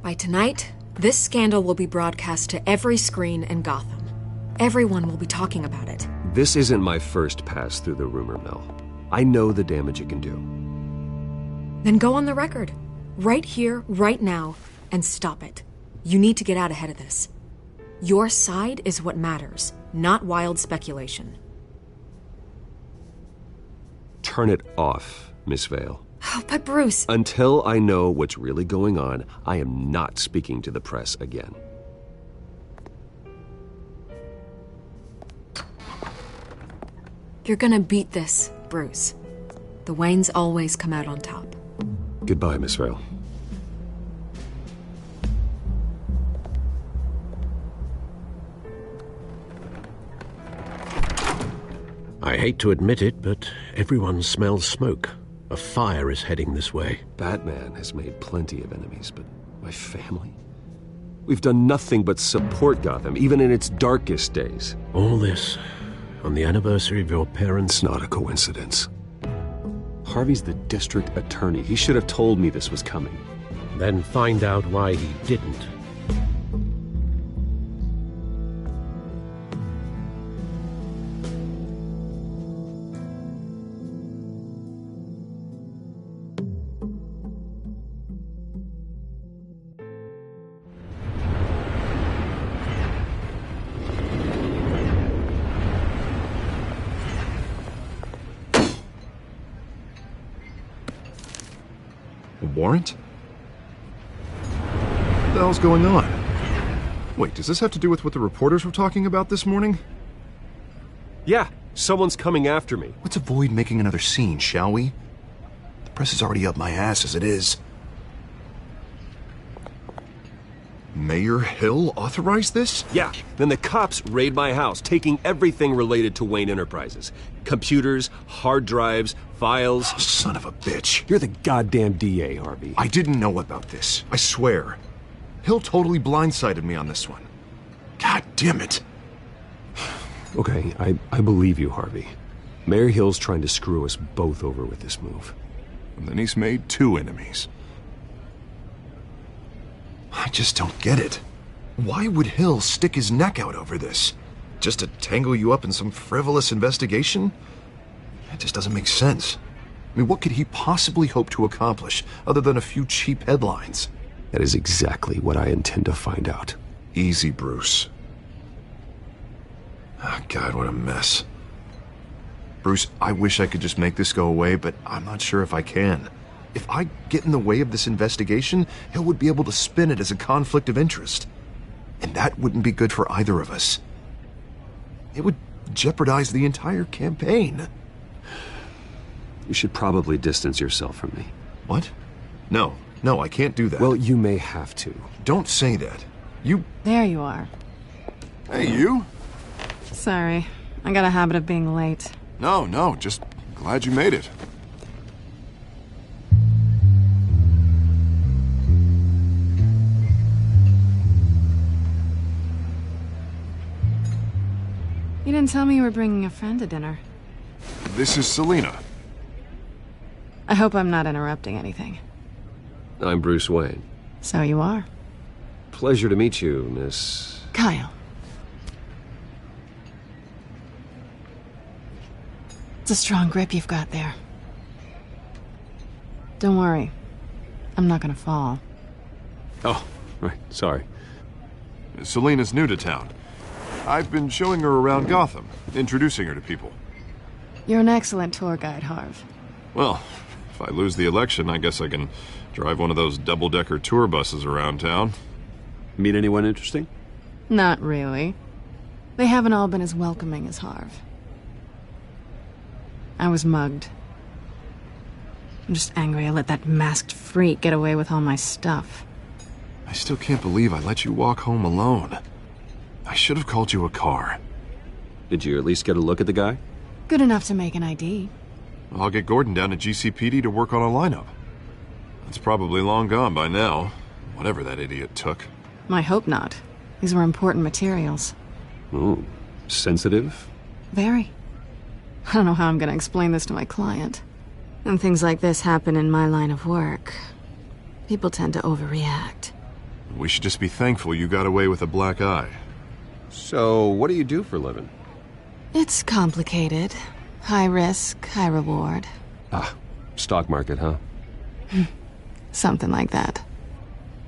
By tonight, this scandal will be broadcast to every screen in Gotham. Everyone will be talking about it.
This isn't my first pass through the rumor mill. I know the damage it can do.
Then go on the record. Right here, right now, and stop it. You need to get out ahead of this. Your side is what matters, not wild speculation.
Turn it off, Miss Vale.
Oh, but Bruce...
Until I know what's really going on, I am not speaking to the press again.
You're gonna beat this, Bruce. The Waynes always come out on top.
Goodbye, Miss Vale.
I hate to admit it, but everyone smells smoke. A fire is heading this way.
Batman has made plenty of enemies, but my family? We've done nothing but support Gotham, even in its darkest days.
All this on the anniversary of your parents'...
It's not a coincidence. Harvey's the district attorney. He should have told me this was coming.
Then find out why he didn't.
Warrant? What the hell's going on? Wait, does this have to do with what the reporters were talking about this morning?
Yeah, someone's coming after me.
Let's avoid making another scene, shall we? The press is already up my ass as it is. Mayor Hill authorized this?
Yeah, then the cops raid my house, taking everything related to Wayne Enterprises. Computers, hard drives, files.
Oh, son of a bitch.
You're the goddamn DA, Harvey.
I didn't know about this. I swear. Hill totally blindsided me on this one. God damn it.
Okay, I believe you, Harvey. Mayor Hill's trying to screw us both over with this move.
And then he's made 2 enemies. I just don't get it. Why would Hill stick his neck out over this? Just to tangle you up in some frivolous investigation? That just doesn't make sense. I mean, what could he possibly hope to accomplish other than a few cheap headlines?
That is exactly what I intend to find out.
Easy, Bruce. Oh, God, what a mess. Bruce, I wish I could just make this go away, but I'm not sure if I can. If I get in the way of this investigation, Hill would be able to spin it as a conflict of interest. And that wouldn't be good for either of us. It would jeopardize the entire campaign.
You should probably distance yourself from me.
What? No, I can't do that.
Well, you may have to.
Don't say that. You...
There you are.
Hey, you?
Sorry. I got a habit of being late.
No, just glad you made it.
You didn't tell me you were bringing a friend to dinner.
This is Selina.
I hope I'm not interrupting anything.
I'm Bruce Wayne.
So you are.
Pleasure to meet you, Miss...
Kyle. It's a strong grip you've got there. Don't worry. I'm not gonna fall.
Oh, right, sorry.
Selina's new to town. I've been showing her around Gotham, introducing her to people.
You're an excellent tour guide, Harv.
Well, If I lose the election, I guess I can drive one of those double-decker tour buses around town.
Meet anyone interesting?
Not really. They haven't all been as welcoming as Harv. I was mugged. I'm just angry I let that masked freak get away with all my stuff.
I still can't believe I let you walk home alone. I should have called you a car.
Did you at least get a look at the guy?
Good enough to make an ID.
I'll get Gordon down to GCPD to work on a lineup. It's probably long gone by now, whatever that idiot took.
I hope not. These were important materials.
Ooh, sensitive?
Very. I don't know how I'm gonna explain this to my client. When things like this happen in my line of work, people tend to overreact.
We should just be thankful you got away with a black eye.
So, what do you do for a living?
It's complicated. High risk, high reward.
Ah, stock market, huh?
Something like that.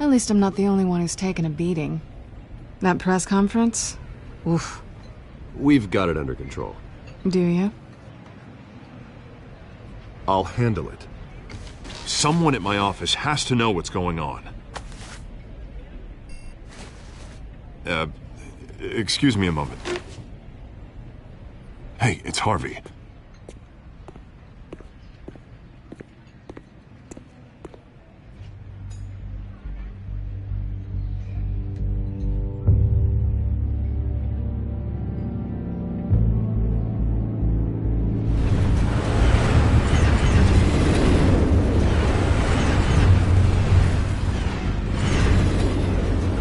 At least I'm not the only one who's taken a beating. That press conference? Oof.
We've got it under control.
Do you?
I'll handle it. Someone at my office has to know what's going on. Excuse me a moment. Hey, it's Harvey.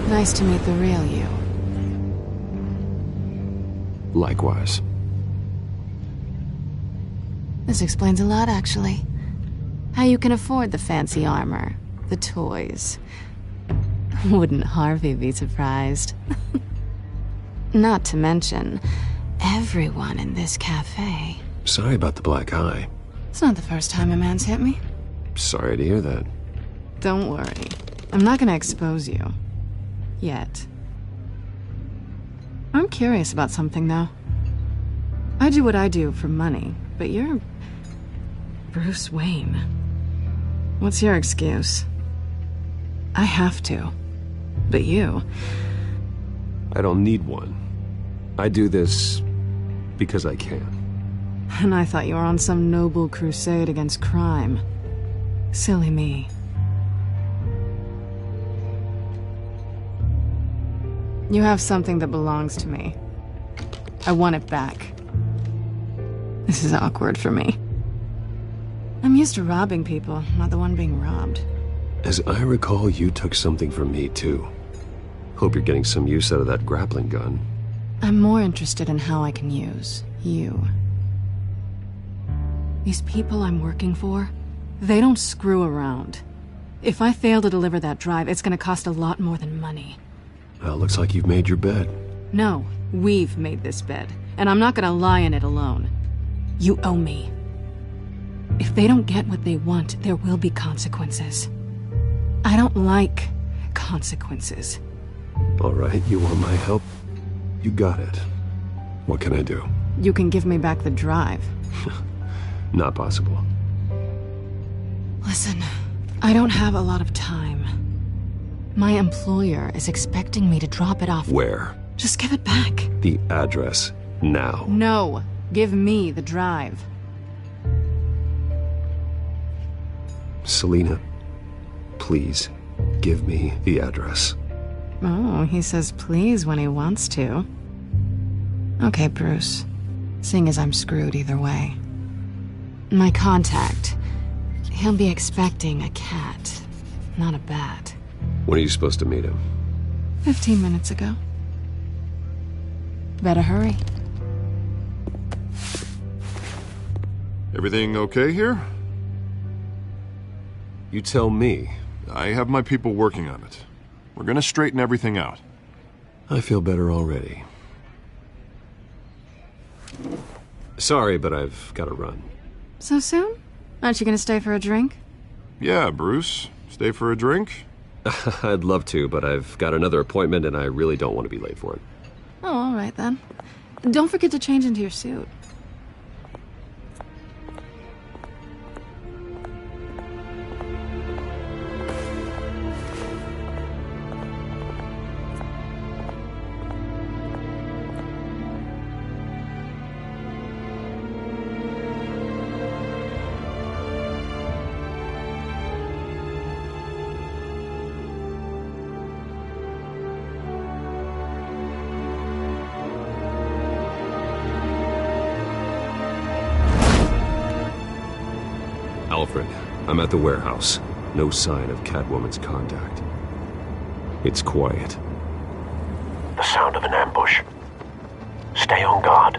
Nice to meet the real you.
Likewise.
This explains a lot, actually. How you can afford the fancy armor, the toys. Wouldn't Harvey be surprised? Not to mention, everyone in this cafe.
Sorry about the black eye.
It's not the first time a man's hit me.
Sorry to hear that.
Don't worry. I'm not gonna expose you. Yet. I'm curious about something, though. I do what I do for money, but you're Bruce Wayne. What's your excuse? I have to. But you...
I don't need one. I do this because I can.
And I thought you were on some noble crusade against crime. Silly me. You have something that belongs to me. I want it back. This is awkward for me. I'm used to robbing people, not the one being robbed.
As I recall, you took something from me, too. Hope you're getting some use out of that grappling gun.
I'm more interested in how I can use you. These people I'm working for, they don't screw around. If I fail to deliver that drive, it's gonna cost a lot more than money.
Well, looks like you've made your bed.
No, we've made this bed, and I'm not gonna lie in it alone. You owe me. If they don't get what they want, there will be consequences. I don't like consequences.
All right, you want my help? You got it. What can I do?
You can give me back the drive.
Not possible.
Listen, I don't have a lot of time. My employer is expecting me to drop it off.
Where?
Just give it back.
The address, now.
No, give me the drive.
Selina, please, give me the address.
Oh, he says please when he wants to. Okay, Bruce. Seeing as I'm screwed either way. My contact, he'll be expecting a cat, not a bat.
When are you supposed to meet him?
15 minutes ago. Better hurry.
Everything okay here?
You tell me.
I have my people working on it. We're gonna straighten everything out.
I feel better already. Sorry, but I've got to run.
So soon? Aren't you gonna stay for a drink?
Yeah, Bruce. Stay for a drink?
I'd love to, but I've got another appointment and I really don't want to be late for it.
Oh, all right then. Don't forget to change into your suit.
I'm at the warehouse. No sign of Catwoman's contact. It's quiet.
The sound of an ambush. Stay on guard.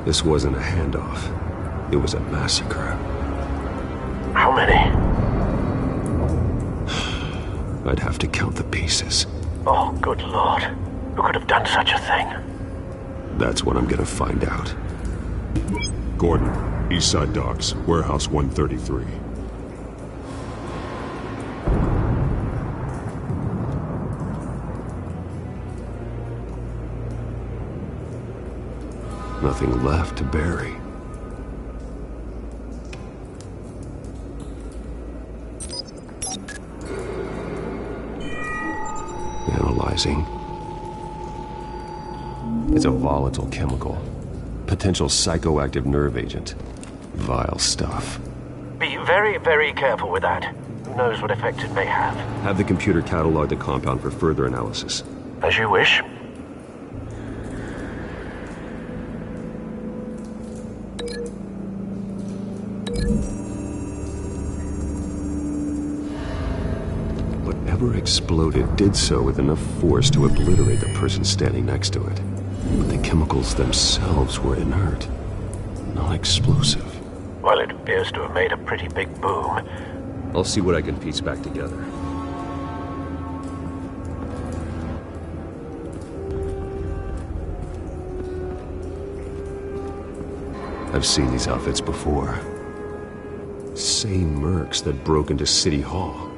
This wasn't a handoff. It was a massacre.
How many?
I'd have to count the pieces.
Oh, good lord. Who could have done such a thing?
That's what I'm gonna find out.
Gordon, Eastside Docks, Warehouse 133.
Nothing left to bury. Analyzing. It's a volatile chemical. Potential psychoactive nerve agent. Vile stuff.
Be very, very careful with that. Who knows what effect it may have.
Have the computer catalog the compound for further analysis.
As you wish.
Whatever exploded did so with enough force to obliterate the person standing next to it. But the chemicals themselves were inert, not explosive.
Well, it appears to have made a pretty big boom.
I'll see what I can piece back together. I've seen these outfits before. Same mercs that broke into City Hall.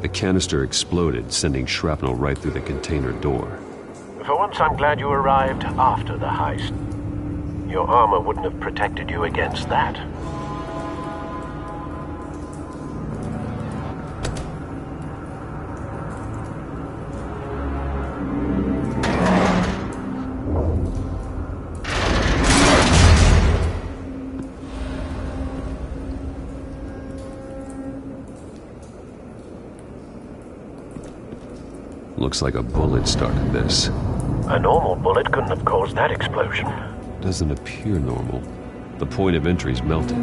The canister exploded, sending shrapnel right through the container door.
For once, I'm glad you arrived after the heist. Your armor wouldn't have protected you against that.
Looks like a bullet started this.
A normal bullet couldn't have caused that explosion.
Doesn't appear normal. The point of entry's melted.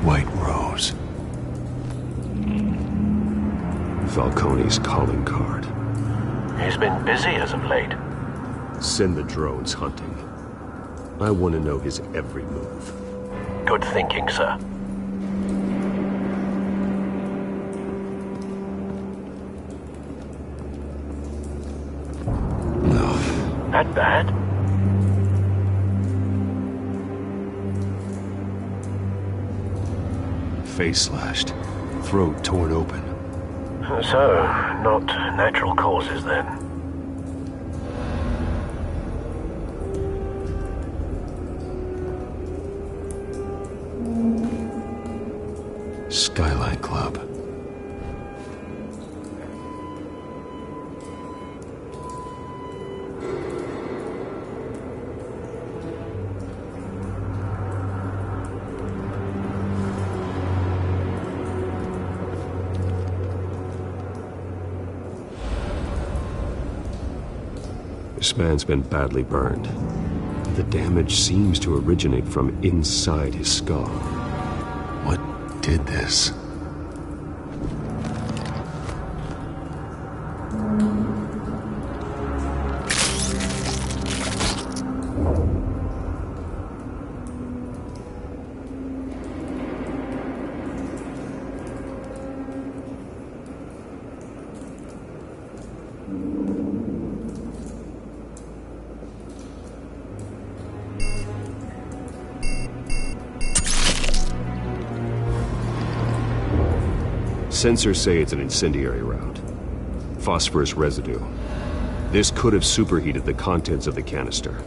White Rose. Falcone's calling card.
He's been busy as of late.
Send the drones hunting. I want to know his every move.
Good thinking, sir.
No.
That bad?
Face slashed. Throat torn open.
So, not natural causes then.
Skyline Club. This man's been badly burned. The damage seems to originate from inside his skull. What did this? Sensors say it's an incendiary round. Phosphorus residue. This could have superheated the contents of the canister,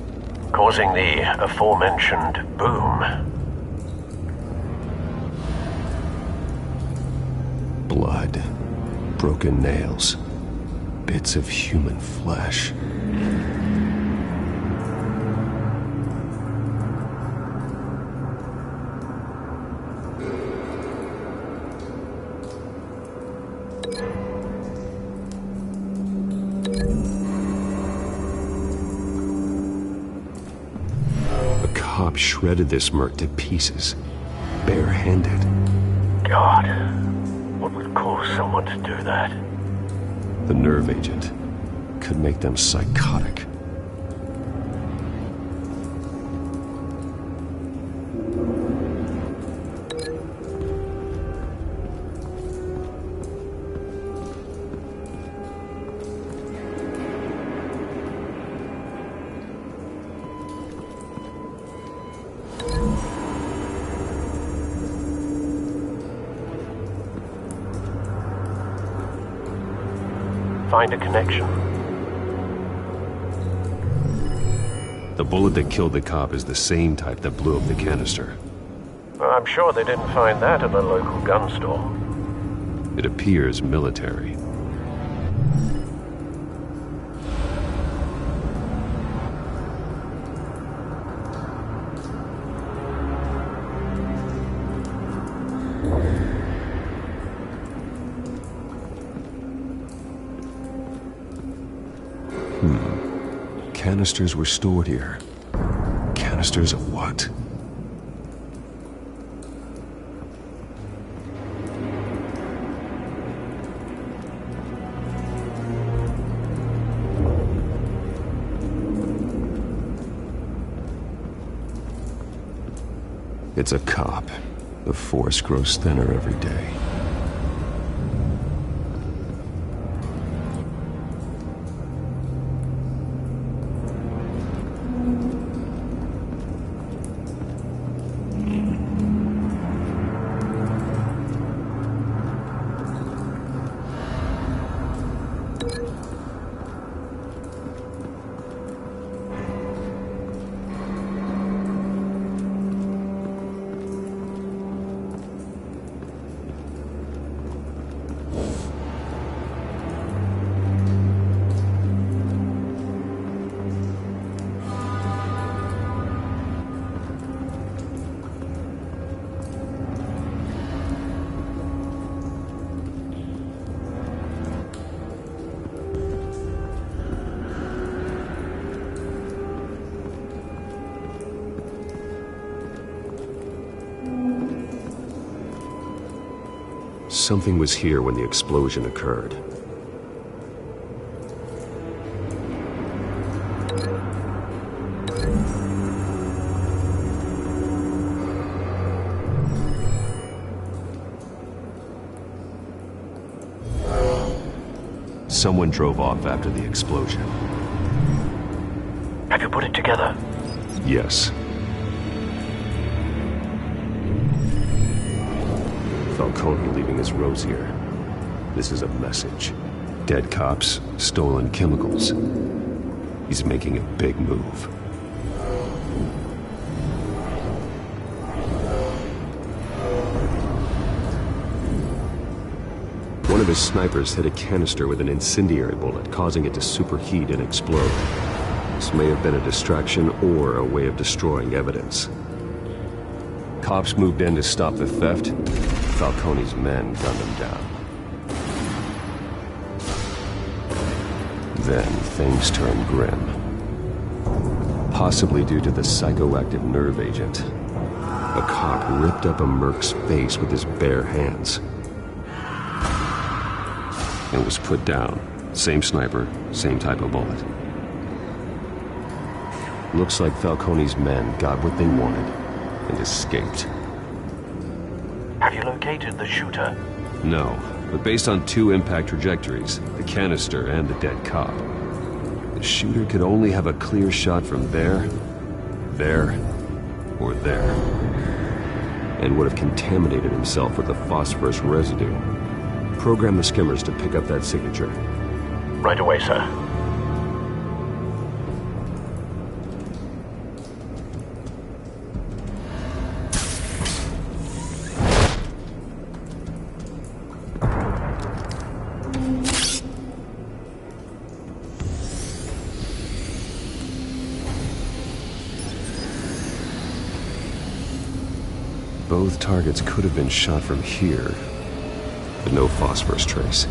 causing the aforementioned boom.
Blood, broken nails, bits of human flesh. Shredded this merc to pieces, barehanded.
God, what would cause someone to do that?
The nerve agent could make them psychotic.
Find a connection.
The bullet that killed the cop is the same type that blew up the canister.
Well, I'm sure they didn't find that at the local gun store.
It appears military. Canisters were stored here. Canisters of what? It's a cop. The force grows thinner every day. Something was here when the explosion occurred. Someone drove off after the explosion.
Have you put it together?
Yes. Falcone leaving his rosier. This is a message. Dead cops, stolen chemicals. He's making a big move. One of his snipers hit a canister with an incendiary bullet, causing it to superheat and explode. This may have been a distraction or a way of destroying evidence. Cops moved in to stop the theft. Falcone's men gunned them down. Then things turned grim. Possibly due to the psychoactive nerve agent. A cop ripped up a merc's face with his bare hands. It was put down. Same sniper, same type of bullet. Looks like Falcone's men got what they wanted and escaped.
Have you located the shooter?
No, but based on two impact trajectories, the canister and the dead cop, the shooter could only have a clear shot from there, or there, and would have contaminated himself with the phosphorus residue. Program the skimmers to pick up that signature.
Right away, sir.
Both targets could have been shot from here, but no phosphorus trace.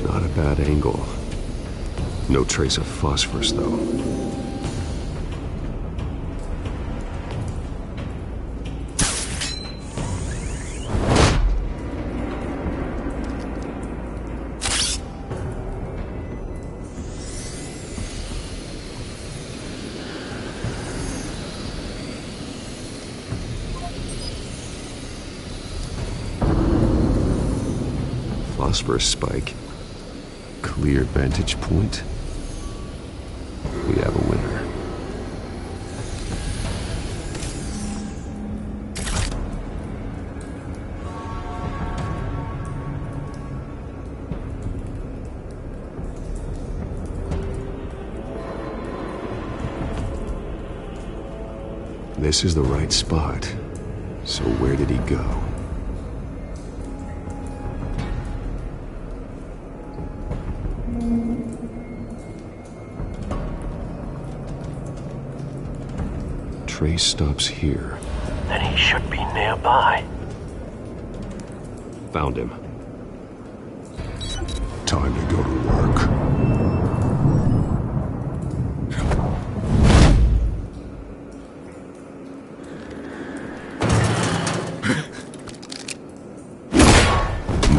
Not a bad angle. No trace of phosphorus, though. Phosphorus spike. Clear vantage point. We have a winner. This is the right spot. So where did he go? Trace stops here.
Then he should be nearby.
Found him.
Time to go to work.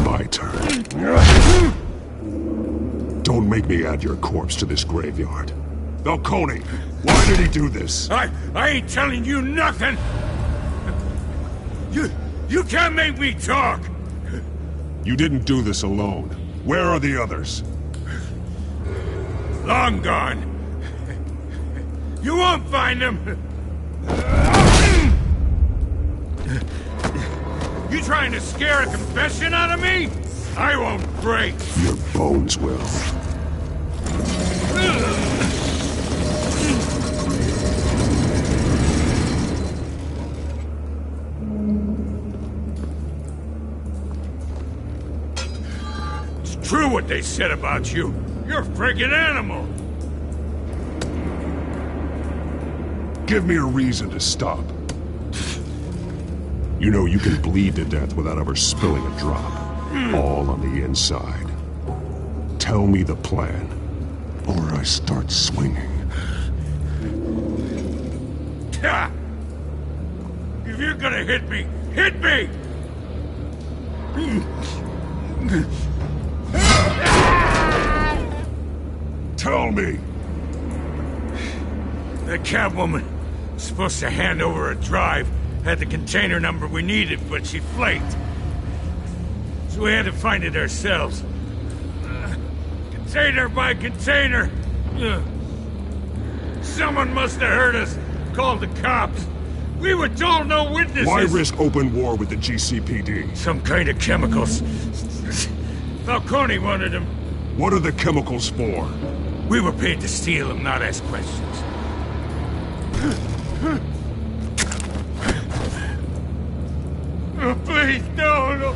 My turn. Don't make me add your corpse to this graveyard. Falcone, why did he do this?
I ain't telling you nothing! You can't make me talk!
You didn't do this alone. Where are the others?
Long gone. You won't find them! You trying to scare a confession out of me? I won't break!
Your bones will.
True what they said about you. You're a friggin' animal.
Give me a reason to stop. You know you can bleed to death without ever spilling a drop. All on the inside. Tell me the plan, or I start swinging.
If you're gonna hit me, hit me!
Tell me!
The Catwoman was supposed to hand over a drive, had the container number we needed, but she flaked. So we had to find it ourselves. Container by container. Someone must have heard us, called the cops. We were told no witnesses.
Why risk open war with the GCPD?
Some kind of chemicals. Falcone wanted them.
What are the chemicals for?
We were paid to steal them, not ask questions. Oh, please, no.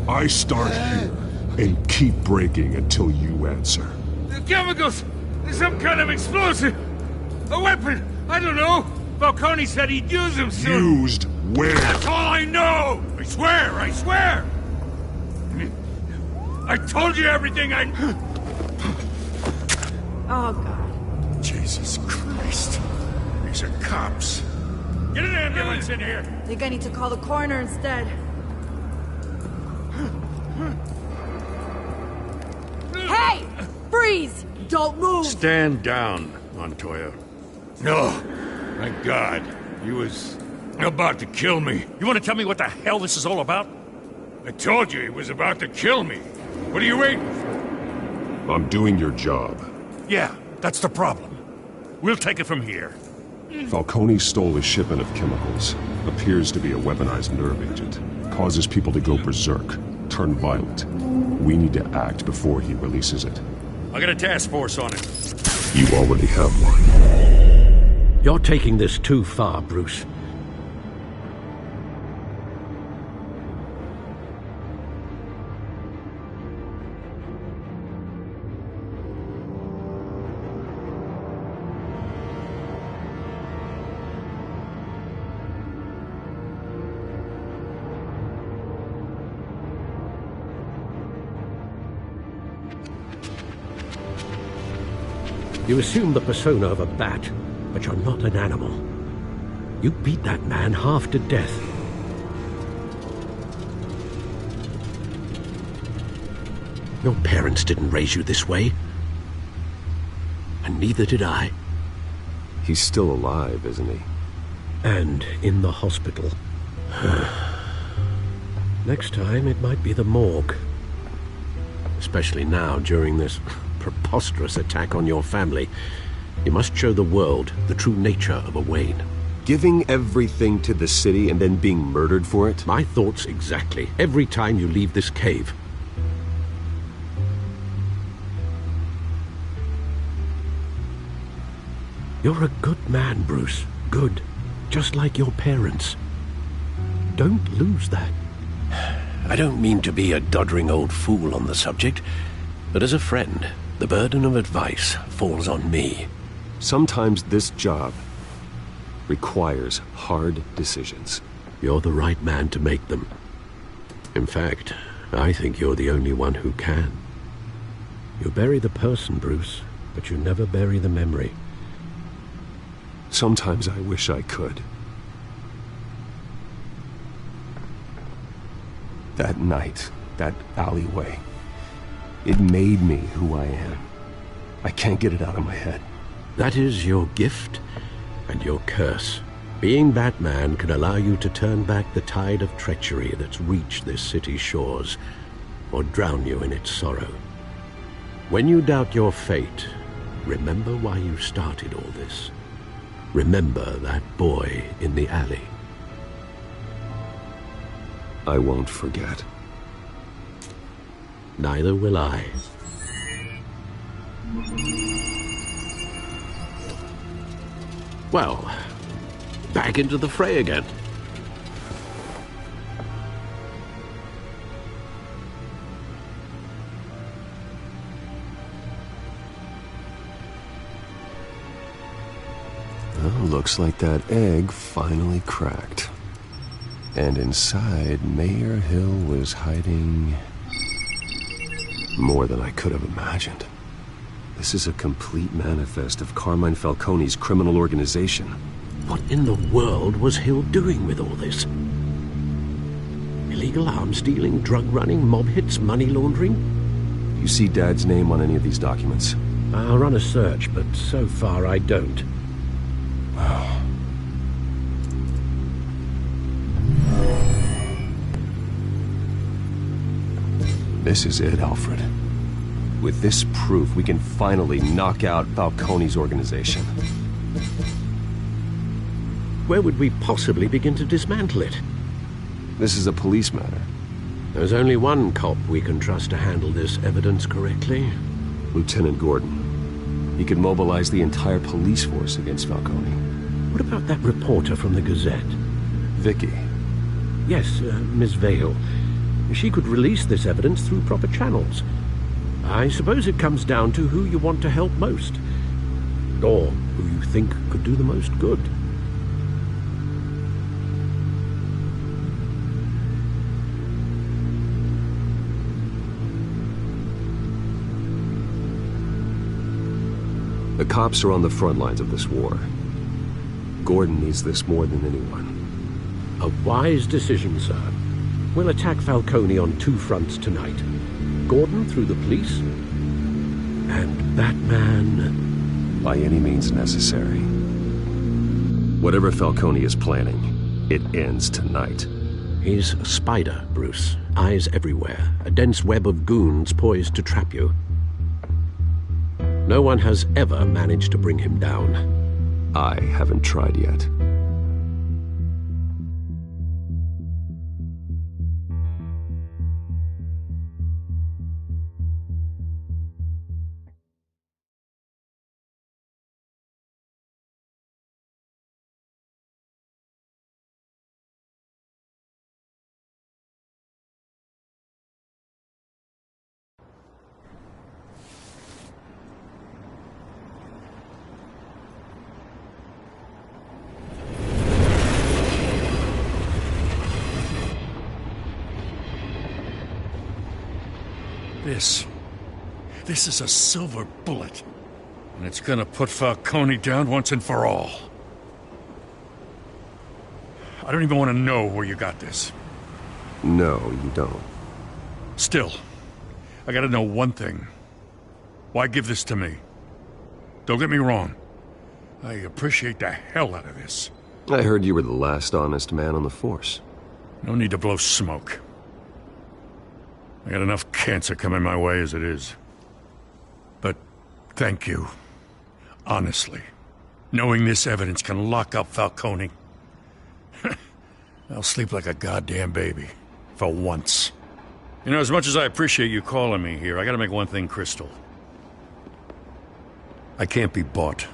I start here and keep breaking until you answer.
The chemicals! Some kind of explosive! A weapon! I don't know! Falcone said he'd use them soon!
Used where?
That's all I know! I swear! I told you everything I...
Oh, God.
Jesus Christ. These are cops. Get an ambulance in here!
I think I need to call the coroner instead. Hey! Freeze! Don't move!
Stand down. Montoya. No, thank God. He was about to kill me.
You want to tell me what the hell this is all about?
I told you he was about to kill me. What are you waiting for?
I'm doing your job.
Yeah, that's the problem. We'll take it from here.
Falcone stole a shipment of chemicals. Appears to be a weaponized nerve agent. Causes people to go berserk, turn violent. We need to act before he releases it.
I got a task force on it.
You already have one.
You're taking this too far, Bruce. You assume the persona of a bat, but you're not an animal. You beat that man half to death. Your parents didn't raise you this way. And neither did I.
He's still alive, isn't he?
And in the hospital. Next time, it might be the morgue. Especially now, during this preposterous attack on your family. You must show the world the true nature of a Wayne.
Giving everything to the city and then being murdered for it?
My thoughts exactly. Every time you leave this cave. You're a good man, Bruce. Good. Just like your parents. Don't lose that. I don't mean to be a doddering old fool on the subject, but as a friend, the burden of advice falls on me.
Sometimes this job requires hard decisions.
You're the right man to make them. In fact, I think you're the only one who can. You bury the person, Bruce, but you never bury the memory.
Sometimes I wish I could. That night, that alleyway, it made me who I am. I can't get it out of my head.
That is your gift and your curse. Being Batman can allow you to turn back the tide of treachery that's reached this city's shores, or drown you in its sorrow. When you doubt your fate, remember why you started all this. Remember that boy in the alley.
I won't forget.
Neither will I. Well, back into the fray again.
Well, looks like that egg finally cracked. And inside, Mayor Hill was hiding more than I could have imagined. This is a complete manifest of Carmine Falcone's criminal organization.
What in the world was Hill doing with all this? Illegal arms dealing, drug running, mob hits, money laundering?
You see Dad's name on any of these documents?
I'll run a search, but so far I don't.
This is it, Alfred. With this proof, we can finally knock out Falcone's organization.
Where would we possibly begin to dismantle it?
This is a police matter.
There's only one cop we can trust to handle this evidence correctly.
Lieutenant Gordon. He could mobilize the entire police force against Falcone.
What about that reporter from the Gazette?
Vicky.
Yes, Miss Vale. She could release this evidence through proper channels. I suppose it comes down to who you want to help most. Or who you think could do the most good.
The cops are on the front lines of this war. Gordon needs this more than anyone.
A wise decision, sir. We'll attack Falcone on two fronts tonight. Gordon through the police, and Batman
by any means necessary. Whatever Falcone is planning, it ends tonight.
He's a spider, Bruce. Eyes everywhere. A dense web of goons poised to trap you. No one has ever managed to bring him down.
I haven't tried yet.
This is a silver bullet. And it's gonna put Falcone down once and for all. I don't even want to know where you got this.
No, you don't.
Still, I gotta know one thing. Why give this to me? Don't get me wrong. I appreciate the hell out of this.
I heard you were the last honest man on the force.
No need to blow smoke. I got enough cancer coming my way as it is. But thank you. Honestly. Knowing this evidence can lock up Falcone. I'll sleep like a goddamn baby. For once. You know, as much as I appreciate you calling me here, I gotta make one thing crystal. I can't be bought.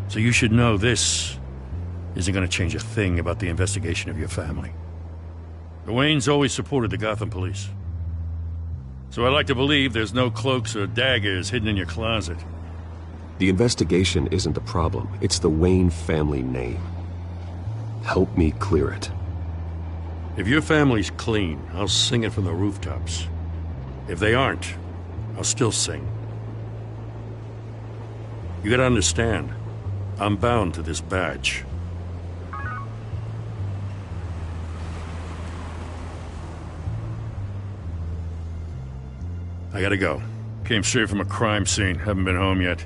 So you should know this isn't gonna change a thing about the investigation of your family. The Waynes always supported the Gotham police. So I like to believe there's no cloaks or daggers hidden in your closet.
The investigation isn't the problem. It's the Wayne family name. Help me clear it.
If your family's clean, I'll sing it from the rooftops. If they aren't, I'll still sing. You gotta understand, I'm bound to this badge. I gotta go. Came straight from a crime scene. Haven't been home yet.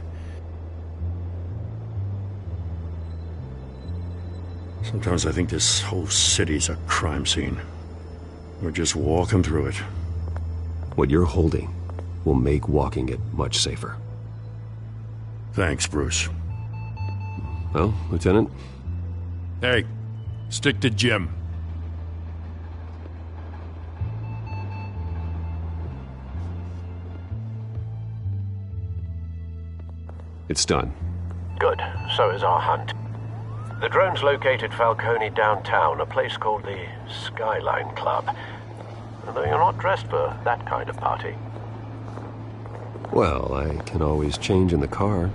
Sometimes I think this whole city's a crime scene. We're just walking through it.
What you're holding will make walking it much safer.
Thanks, Bruce.
Well, Lieutenant?
Hey, stick to Jim.
It's done.
Good. So is our hunt. The drones located Falcone downtown, a place called the Skyline Club. Though you're not dressed for that kind of party.
Well, I can always change in the car.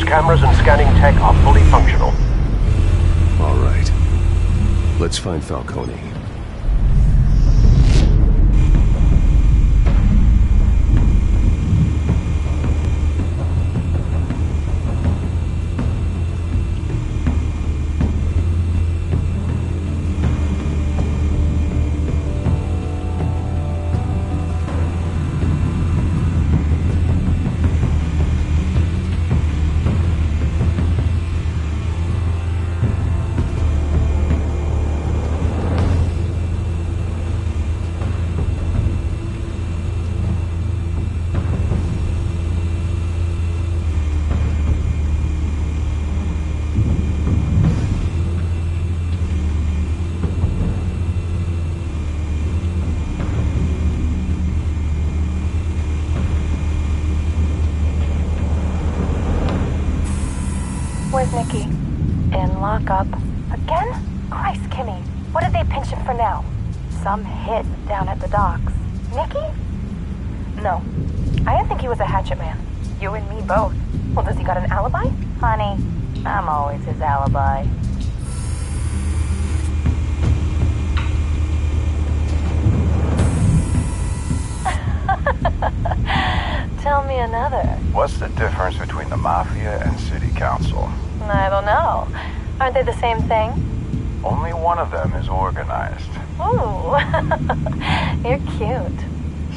Cameras and scanning tech are fully functional.
All right. Let's find Falcone.
in lockup. Again? Christ, Kimmy. What did they pinch him for now? Some hit down at the docks. Nikki? No. I didn't think he was a hatchet man. You and me both. Well, does he got an alibi? Honey, I'm always his alibi. Tell me another.
What's the difference between the Mafia and City Council?
I don't know. Aren't they the same thing?
Only one of them is organized.
Ooh. You're cute.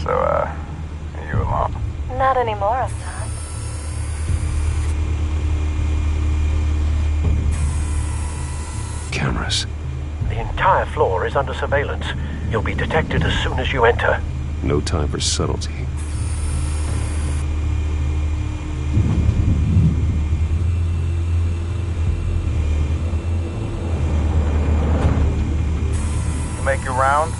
So, are you alone?
Not anymore, I'm not.
Cameras. The entire floor is under surveillance. You'll be detected as soon as you enter.
No time for subtlety.
You make your round?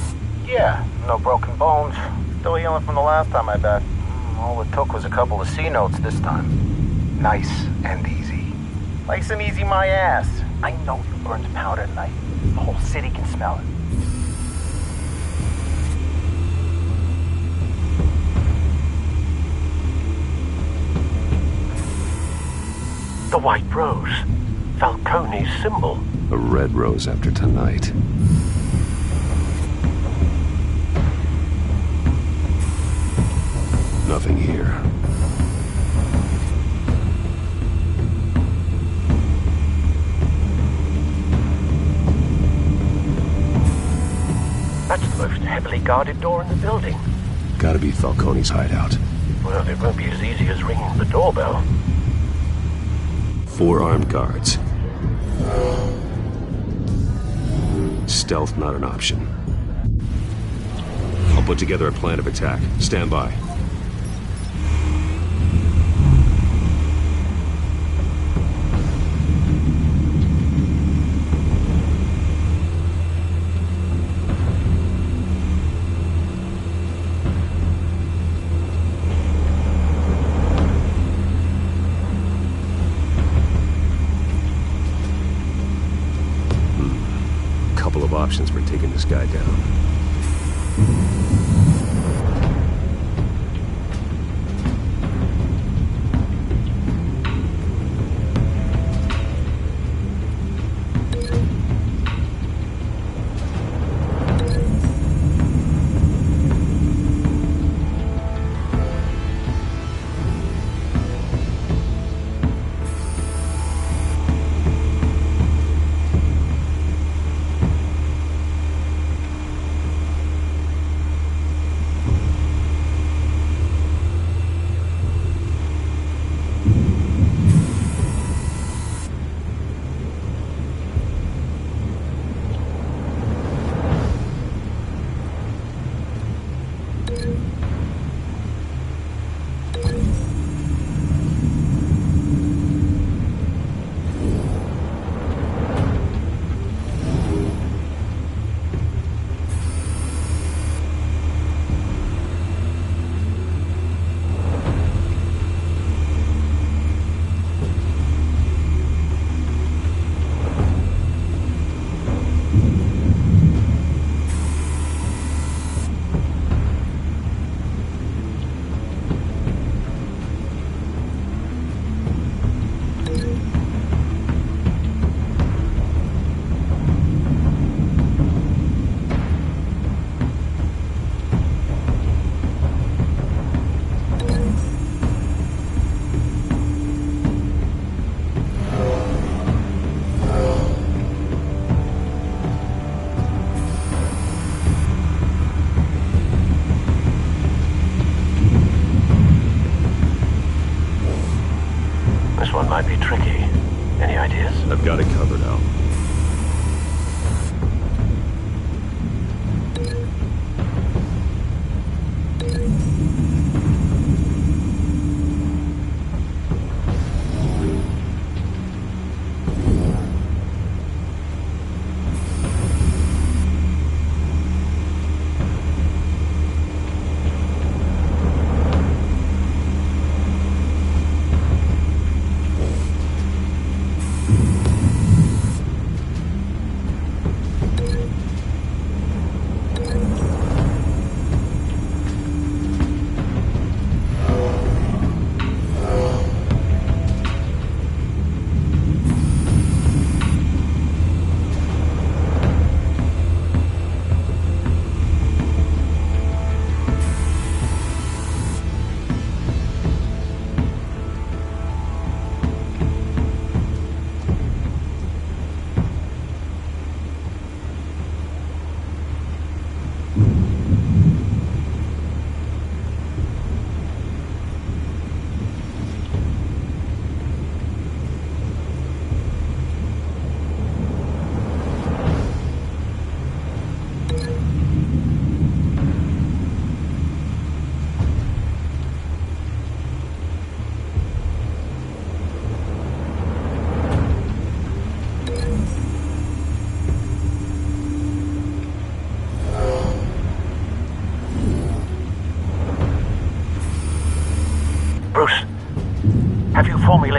Yeah, no broken bones. Still healing from the last time, I bet. All it took was a couple of C notes this time. Nice and easy. Nice and easy my ass. I know you burned powder at night. The whole city can smell it.
The white rose. Falcone's symbol.
A red rose after tonight. Nothing here.
That's the most heavily guarded door in the building.
Gotta be Falcone's hideout.
Well, it won't be as easy as ringing the doorbell.
4 armed guards. Stealth not an option. I'll put together a plan of attack. Stand by. Options for taking this guy down.
Might be tricky. Any ideas?
I've got it covered, Al.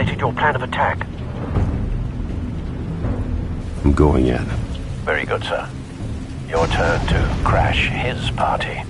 formulated your plan of attack?
I'm going in.
Very good, sir. Your turn to crash his party.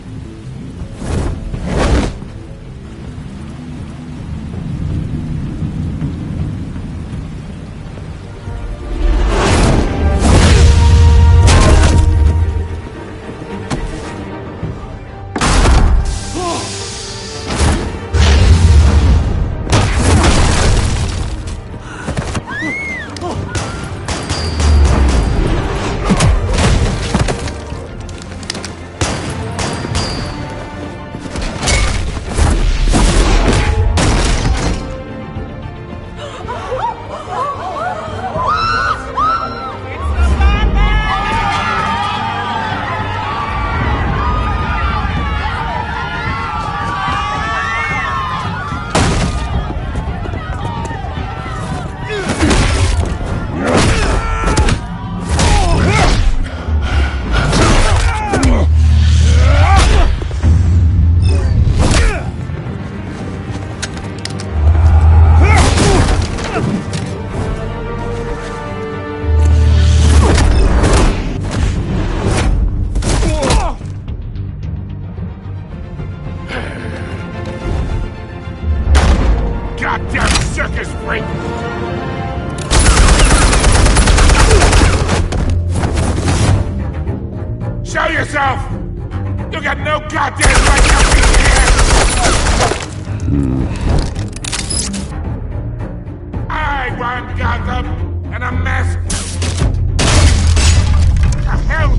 Show yourself! You got no goddamn right to be here! I want Gotham and a mess. The hell?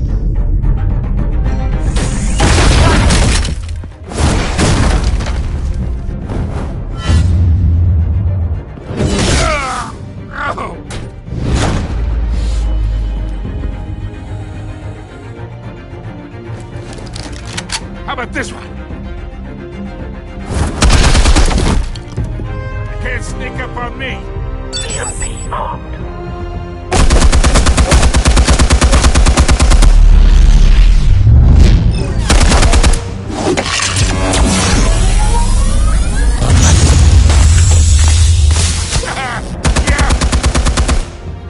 How about this one? You can't sneak up on me.
EMP armed.
Yeah.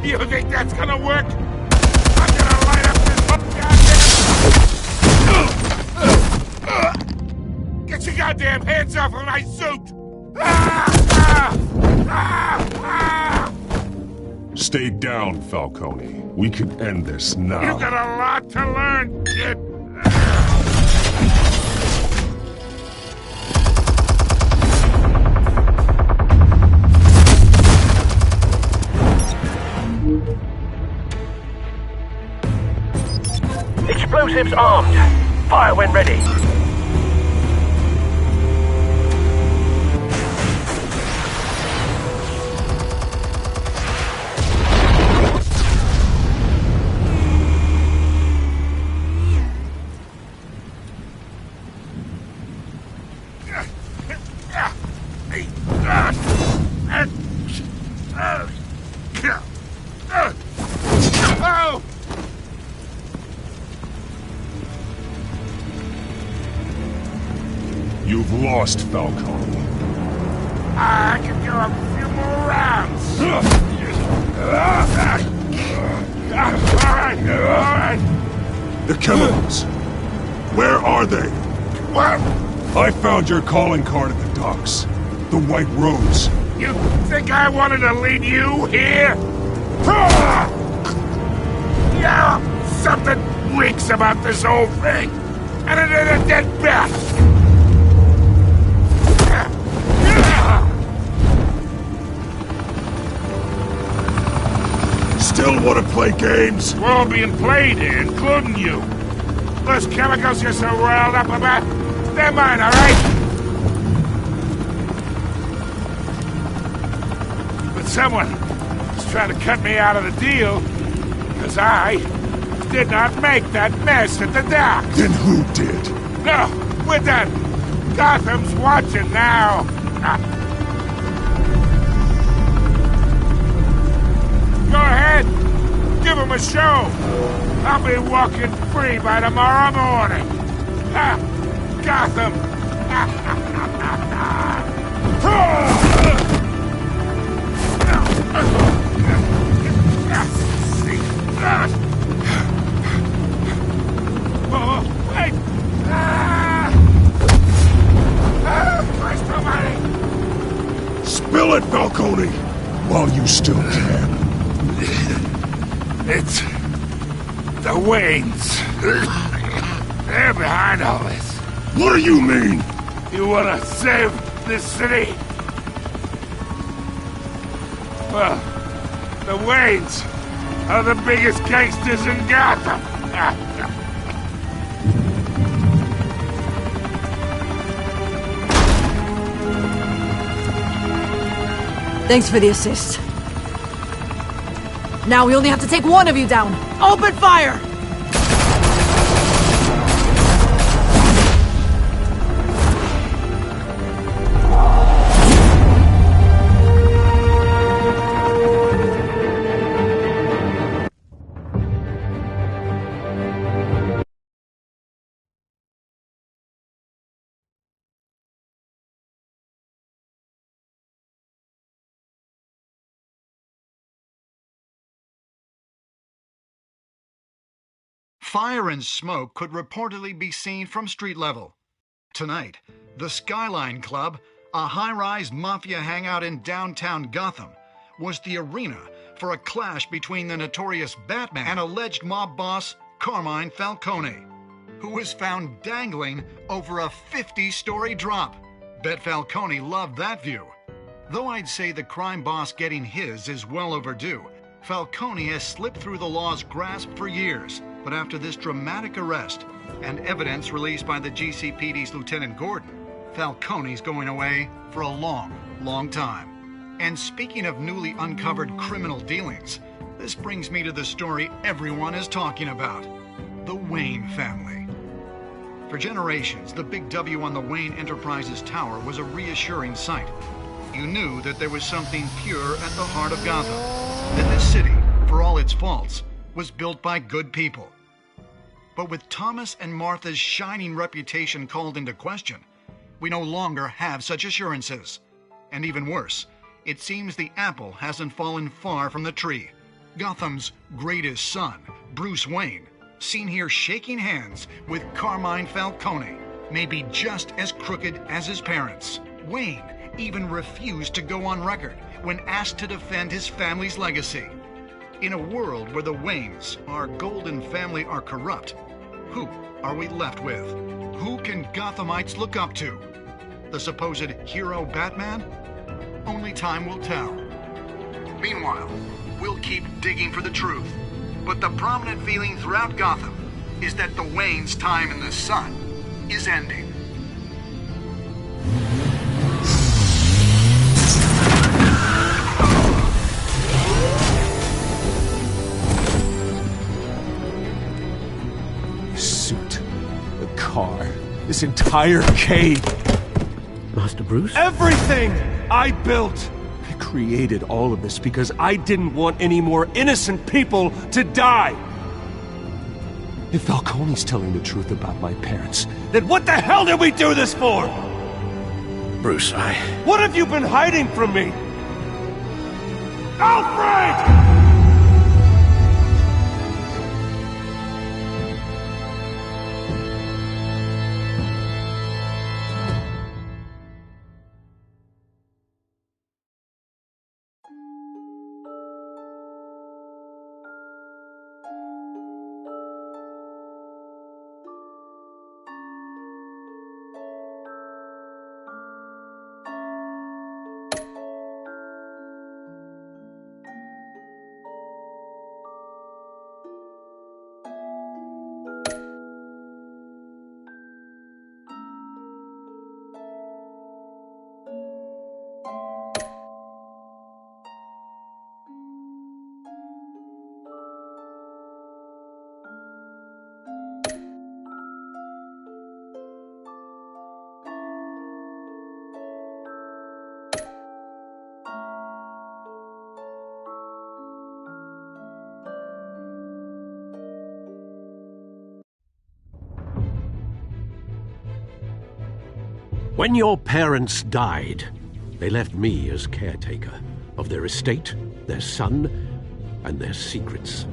You think that's gonna work? I'm gonna light up this whole goddamn... Get your goddamn hands off of my suit!
Stay down, Falcone. We can end this now.
You got a lot to learn, kid.
Explosives armed. Fire when ready.
You've lost, Falcone.
I can go a few more rounds. All right.
The chemicals. Where are they?
What?
I found your calling card at the docks. The White Rose.
You think I wanted to lead you here? Yeah, something reeks about this whole thing. And it is a dead bat.
Still want to play games?
We're all being played here, including you. Those chemicals you're so riled up about, they're mine, all right? But someone is trying to cut me out of the deal, because I did not make that mess at the docks.
Then who did?
No, we're done. Gotham's watching now. Go ahead. Give him a show. I'll be walking free by tomorrow morning. Ha! Gotham. Wait! Where's somebody?
Spill it, Falcone, while you still can.
It's the Waynes. They're behind all this.
What do you mean?
You want to save this city? Well, the Waynes are the biggest gangsters in Gotham.
Thanks for the assist. Now we only have to take one of you down. Open fire!
Fire and smoke could reportedly be seen from street level. Tonight, the Skyline Club, a high-rise mafia hangout in downtown Gotham, was the arena for a clash between the notorious Batman and alleged mob boss Carmine Falcone, who was found dangling over a 50-story drop. Bet Falcone loved that view. Though I'd say the crime boss getting his is well overdue, Falcone has slipped through the law's grasp for years. But after this dramatic arrest and evidence released by the GCPD's Lieutenant Gordon, Falcone's going away for a long, long time. And speaking of newly uncovered criminal dealings, this brings me to the story everyone is talking about: the Wayne family. For generations, the big W on the Wayne Enterprises tower was a reassuring sight. You knew that there was something pure at the heart of Gotham, that this city, for all its faults, was built by good people. But with Thomas and Martha's shining reputation called into question, we no longer have such assurances. And even worse, it seems the apple hasn't fallen far from the tree. Gotham's greatest son, Bruce Wayne, seen here shaking hands with Carmine Falcone, may be just as crooked as his parents. Wayne even refused to go on record when asked to defend his family's legacy. In a world where the Waynes, our golden family, are corrupt, who are we left with? Who can Gothamites look up to? The supposed hero Batman? Only time will tell. Meanwhile, we'll keep digging for the truth. But the prominent feeling throughout Gotham is that the Waynes' time in the sun is ending.
Car. This entire cave.
Master Bruce?
Everything I built. I created all of this because I didn't want any more innocent people to die. If Falcone's telling the truth about my parents, then what the hell did we do this for?
Bruce,
What have you been hiding from me? Alfred!
When your parents died, they left me as caretaker of their estate their son, and their secrets.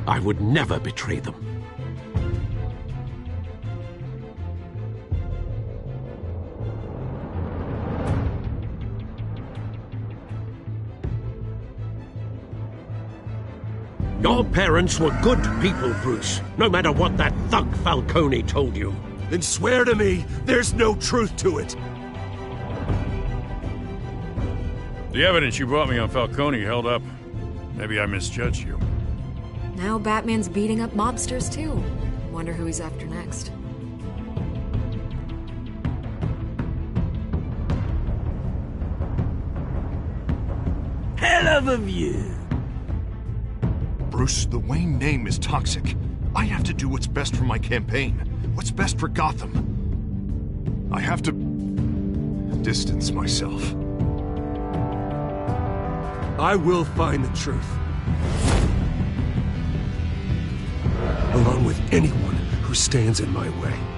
I would never betray them. Your parents were good people, Bruce, no matter what that thug Falcone told you.
Then swear to me there's no truth to it.
The evidence you brought me on Falcone held up. Maybe I misjudged you.
Now Batman's beating up mobsters, too. Wonder who he's after next.
Hell of a view.
Bruce, the Wayne name is toxic. I have to do what's best for my campaign. What's best for Gotham. I have to distance myself.
I will find the truth. Along with anyone who stands in my way.